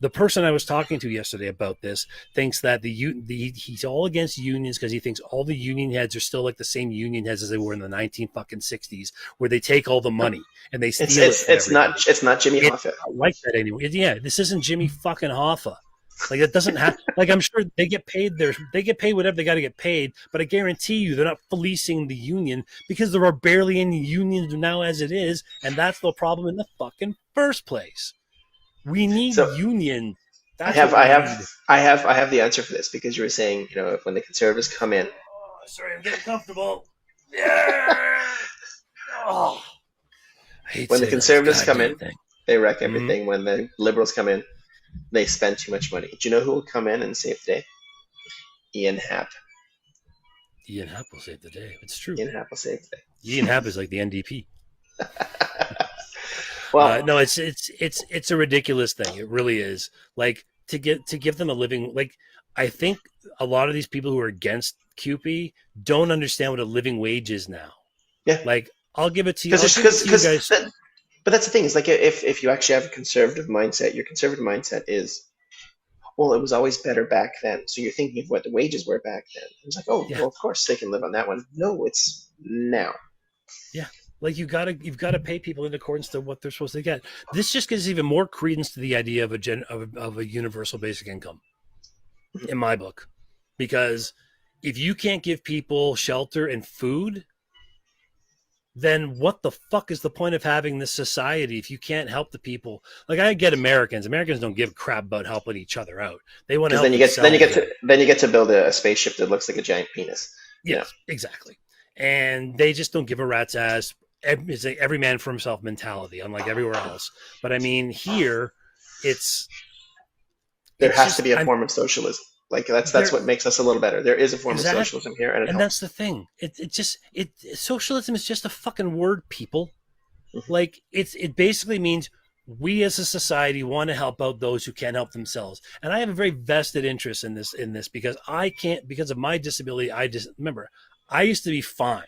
[SPEAKER 2] the person I was talking to yesterday about this thinks that he's all against unions because he thinks all the union heads are still like the same union heads as they were in the 1960s, where they take all the money and they steal it.
[SPEAKER 1] It's not Jimmy Hoffa.
[SPEAKER 2] I like that anyway. Yeah, this isn't Jimmy fucking Hoffa. Like it doesn't have. Like I'm sure they get paid. They get paid whatever they got to get paid. But I guarantee you, they're not policing the union because there are barely any unions now as it is, and that's the problem in the fucking first place. We need unions.
[SPEAKER 1] I have the answer for this because you were saying, when the conservatives come in.
[SPEAKER 2] Oh, sorry, I'm getting comfortable. Yeah. Oh.
[SPEAKER 1] When the conservatives come in, they wreck everything. Mm-hmm. When the liberals come in, they spend too much money. Do you know who will come in and save the day? Ian Happ.
[SPEAKER 2] Ian Happ will save the day. It's true.
[SPEAKER 1] Ian Happ will save the day.
[SPEAKER 2] Ian Happ is like the NDP.
[SPEAKER 1] Well,
[SPEAKER 2] no, it's a ridiculous thing. It really is. Like to give them a living. Like I think a lot of these people who are against QP don't understand what a living wage is now.
[SPEAKER 1] Yeah.
[SPEAKER 2] Like I'll give it to you.
[SPEAKER 1] But that's the thing. Is like if you actually have a conservative mindset, your conservative mindset is, well, it was always better back then. So you're thinking of what the wages were back then. It's like, well, of course they can live on that one. No, it's now.
[SPEAKER 2] Yeah. Like you've got to pay people in accordance to what they're supposed to get. This just gives even more credence to the idea of a universal basic income, in my book, because if you can't give people shelter and food, then what the fuck is the point of having this society if you can't help the people? Like I get Americans don't give a crap about helping each other out. They want to help
[SPEAKER 1] then you get to build a spaceship that looks like a giant penis.
[SPEAKER 2] Yes, exactly. And they just don't give a rat's ass. It's like every man for himself mentality, unlike everywhere else. But I mean, here
[SPEAKER 1] there has to be a form of socialism. Like that's what makes us a little better. There is a form of socialism here, and
[SPEAKER 2] that's the thing. Socialism is just a fucking word, people. Mm-hmm. Like it basically means we as a society want to help out those who can't help themselves. And I have a very vested interest in this because I can't, because of my disability. Remember, I used to be fine.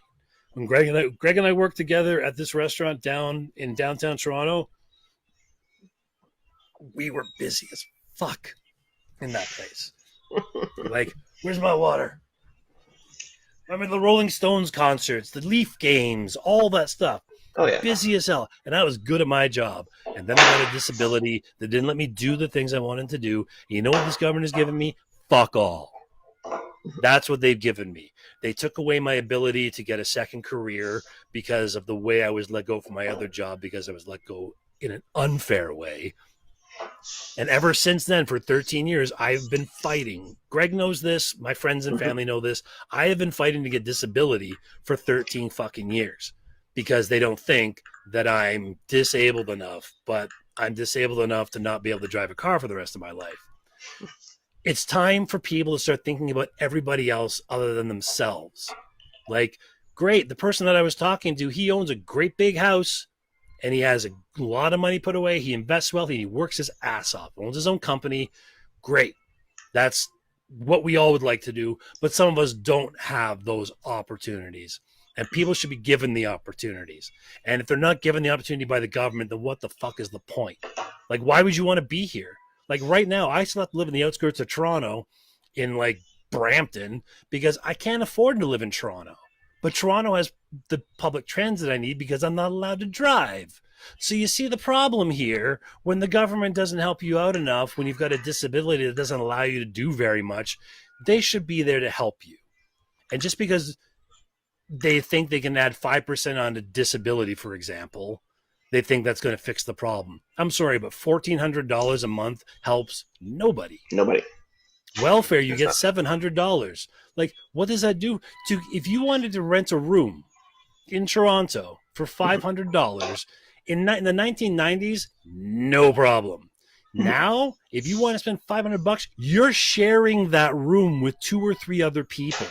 [SPEAKER 2] When Greg and I worked together at this restaurant down in downtown Toronto, we were busy as fuck in that place. Like, where's my water? I mean, the Rolling Stones concerts, the Leaf games, all that stuff.
[SPEAKER 1] Oh, yeah.
[SPEAKER 2] Busy as hell. And I was good at my job. And then I got a disability that didn't let me do the things I wanted to do. You know what this government has given me? Fuck all. That's what they've given me. They took away my ability to get a second career because of the way I was let go from my other job, because I was let go in an unfair way. And ever since then, for 13 years, I've been fighting. Greg knows this. My friends and family know this. I have been fighting to get disability for 13 fucking years because they don't think that I'm disabled enough, but I'm disabled enough to not be able to drive a car for the rest of my life. It's time for people to start thinking about everybody else other than themselves. Like, great, the person that I was talking to, he owns a great big house and he has a lot of money put away. He invests well. He works his ass off, owns his own company. Great. That's what we all would like to do. But some of us don't have those opportunities. And people should be given the opportunities. And if they're not given the opportunity by the government, then what the fuck is the point? Like, why would you want to be here? Like, right now, I still have to live in the outskirts of Toronto in, like, Brampton because I can't afford to live in Toronto. But Toronto has the public transit I need because I'm not allowed to drive. So you see the problem here. When the government doesn't help you out enough, when you've got a disability that doesn't allow you to do very much, they should be there to help you. And just because they think they can add 5% on a disability, for example, they think that's going to fix the problem. I'm sorry, but $1,400 a month helps nobody.
[SPEAKER 1] Nobody.
[SPEAKER 2] Welfare, you get $700. Like, what does that do? If you wanted to rent a room in Toronto for $500 in the 1990s, no problem. Now, if you want to spend $500, you're sharing that room with 2 or 3 other people.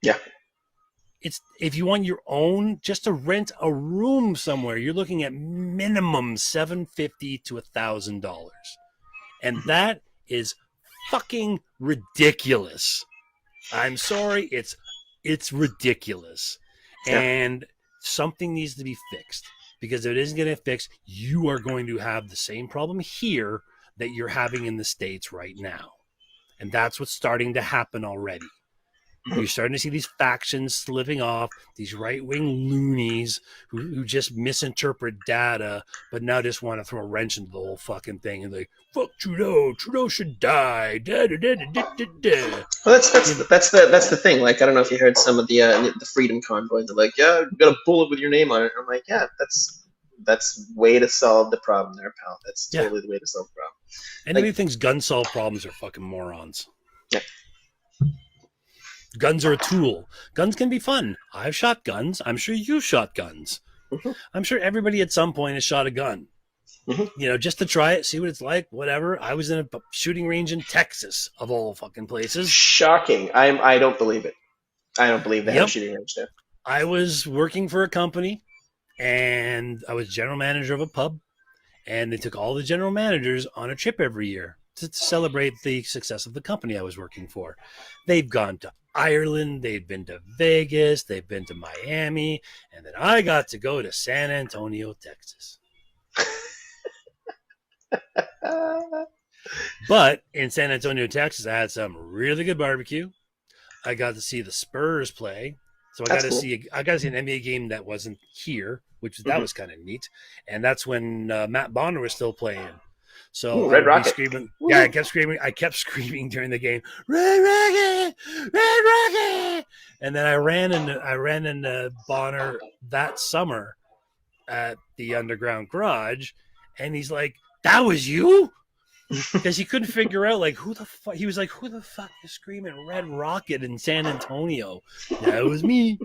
[SPEAKER 1] Yeah.
[SPEAKER 2] It's if you want your own, just to rent a room somewhere, you're looking at minimum $750 to $1,000, and that is fucking ridiculous. I'm sorry, it's ridiculous, and something needs to be fixed, because if it isn't going to fix, you are going to have the same problem here that you're having in the States right now, and that's what's starting to happen already. You're starting to see these factions slipping off, these right-wing loonies who just misinterpret data, but now just want to throw a wrench into the whole fucking thing and like, fuck Trudeau, Trudeau should die. Da, da, da, da, da, da.
[SPEAKER 1] Well, that's the thing. Like, I don't know if you heard some of the Freedom Convoy. They're like, yeah, you got a bullet with your name on it. I'm like, yeah, that's way to solve the problem there, pal. That's totally the way to solve the problem.
[SPEAKER 2] Anybody who thinks guns solve problems are fucking morons.
[SPEAKER 1] Yeah.
[SPEAKER 2] Guns are a tool. Guns can be fun. I've shot guns. I'm sure you've shot guns. Mm-hmm. I'm sure everybody at some point has shot a gun. Mm-hmm. You know, just to try it, see what it's like, whatever. I was in a shooting range in Texas, of all fucking places.
[SPEAKER 1] Shocking. I don't believe it. I don't believe they have a shooting range there.
[SPEAKER 2] I was working for a company, and I was general manager of a pub, and they took all the general managers on a trip every year to celebrate the success of the company I was working for. They've gone to Ireland, they've been to Vegas, they've been to Miami, and then I got to go to San Antonio, Texas. But in San Antonio, Texas, I had some really good barbecue. I got to see the Spurs play. So I got to see an NBA game that wasn't here, that was kind of neat. And that's when Matt Bonner was still playing. So
[SPEAKER 1] Red Rocket.
[SPEAKER 2] Screaming. Yeah, I kept screaming during the game, Red Rocket, Red Rocket. And then I ran into Bonner that summer at the underground garage, and he's like, "That was you?" Because he couldn't figure out, like, who the fuck. He was like, "Who the fuck is screaming Red Rocket in San Antonio?" That was me.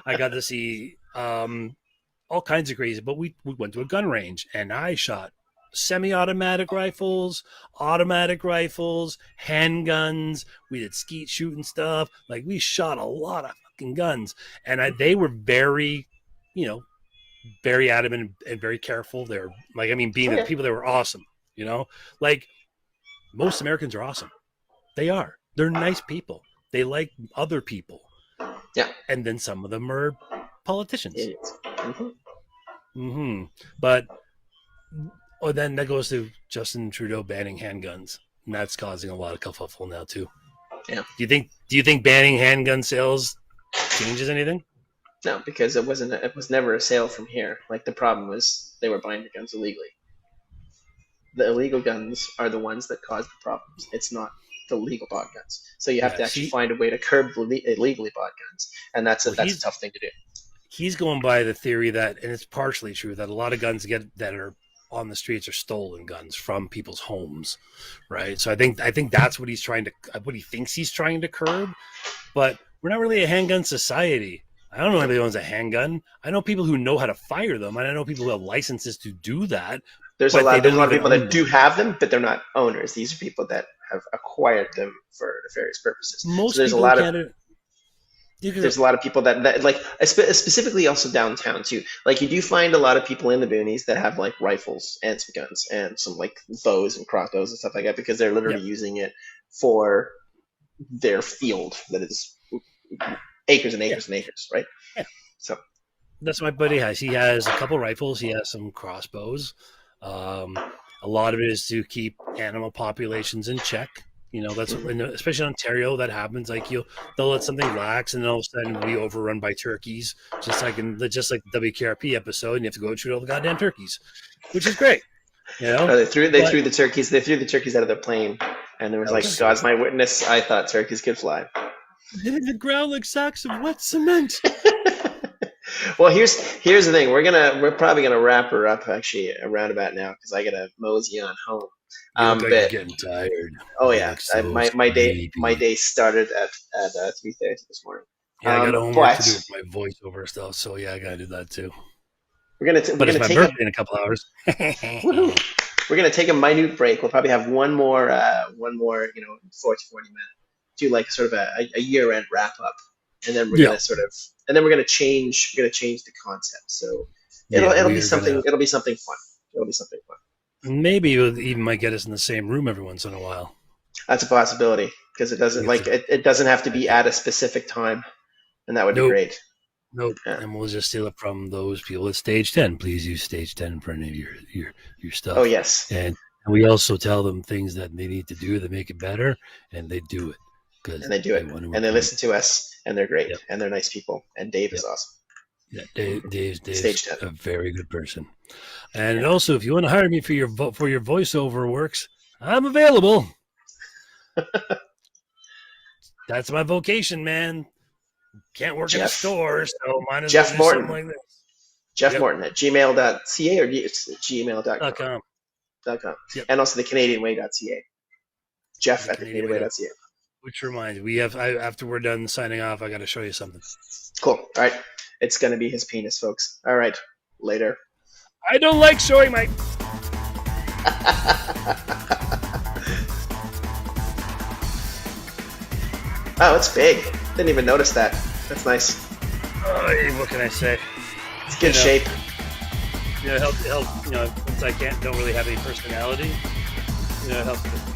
[SPEAKER 2] I got to see all kinds of crazy, but we went to a gun range, and I shot semi-automatic rifles, automatic rifles, handguns. We did skeet shooting stuff. Like, we shot a lot of fucking guns, and they were very, very adamant and very careful. They're like, being the people that were awesome. Like, most Americans are awesome. They are. They're nice people. They like other people.
[SPEAKER 1] Yeah.
[SPEAKER 2] And then some of them are politicians. But then that goes to Justin Trudeau banning handguns, and that's causing a lot of kerfuffle now too.
[SPEAKER 1] Yeah.
[SPEAKER 2] Do you think banning handgun sales changes anything?
[SPEAKER 1] No, because it was never a sale from here. Like, the problem was they were buying the guns illegally. The illegal guns are the ones that cause the problems. It's not the legal bought guns. So you have to actually find a way to curb illegally bought guns, and that's a tough thing to do. He's
[SPEAKER 2] going by the theory that, and it's partially true, that a lot of guns that are on the streets are stolen guns from people's homes, right? So I think that's what he thinks he's trying to curb, but we're not really a handgun society. I don't know anybody who owns a handgun. I know people who know how to fire them, and I know people who have licenses to do that.
[SPEAKER 1] There's a lot of people that do have them, but they're not owners. These are people that have acquired them for nefarious purposes. There's a lot of people that like, specifically also downtown too. Like, you do find a lot of people in the boonies that have like rifles and some guns and some like bows and crossbows and stuff like that, because they're literally using it for their field that is acres and acres and acres, right?
[SPEAKER 2] Yeah.
[SPEAKER 1] So
[SPEAKER 2] that's what my buddy has. He has a couple rifles. He has some crossbows. A lot of it is to keep animal populations in check. You know, that's especially in Ontario, that happens. Like, they'll let something lax, and then all of a sudden be overrun by turkeys, just like the WKRP episode, and you have to go and shoot all the goddamn turkeys, which is great. You know,
[SPEAKER 1] they threw the turkeys. They threw the turkeys out of their plane, and there was like, God's my witness, I thought turkeys could fly.
[SPEAKER 2] They hit the ground like sacks of wet cement.
[SPEAKER 1] Well, here's the thing. We're probably gonna wrap her up actually around about now, because I gotta mosey on home.
[SPEAKER 2] You're getting tired.
[SPEAKER 1] Oh yeah, my day started at 3:30 this morning.
[SPEAKER 2] Yeah, I got homework to do with my voiceover stuff, so yeah, I gotta do that too.
[SPEAKER 1] But it's my birthday
[SPEAKER 2] in a couple hours.
[SPEAKER 1] Woohoo! We're gonna take a minute break. We'll probably have one more 40 minutes, do like sort of a year-end wrap up, and then we're gonna change the concept. So it'll be something fun. It'll be something fun.
[SPEAKER 2] Maybe it might get us in the same room every once in a while.
[SPEAKER 1] That's a possibility, because it doesn't it doesn't have to be at a specific time, and that would be great.
[SPEAKER 2] Nope. Yeah. And we'll just steal it from those people at Stage 10. Please use Stage 10 in front of your stuff.
[SPEAKER 1] Oh yes.
[SPEAKER 2] And we also tell them things that they need to do to make it better, and they do it.
[SPEAKER 1] And they do it, and they listen to us, and they're great, and they're nice people, and Dave is awesome.
[SPEAKER 2] Yeah, Dave's a very good person. And also, if you want to hire me for your voiceover works, I'm available. That's my vocation, man. Can't work in a store, so mine is
[SPEAKER 1] Jeff Morton.
[SPEAKER 2] Like this.
[SPEAKER 1] Jeff Morton at gmail.ca or gmail.com. Yep. And also the CanadianWay.ca. Jeff at the CanadianWay.ca.
[SPEAKER 2] Which reminds me, after we're done signing off, I got to show you something.
[SPEAKER 1] Cool. All right. It's going to be his penis, folks. All right. Later.
[SPEAKER 2] I don't like showing my...
[SPEAKER 1] Oh, it's big. Didn't even notice that. That's nice.
[SPEAKER 2] Oh, what can I say?
[SPEAKER 1] It's good shape.
[SPEAKER 2] It helps. Since I don't really have any personality, it helps.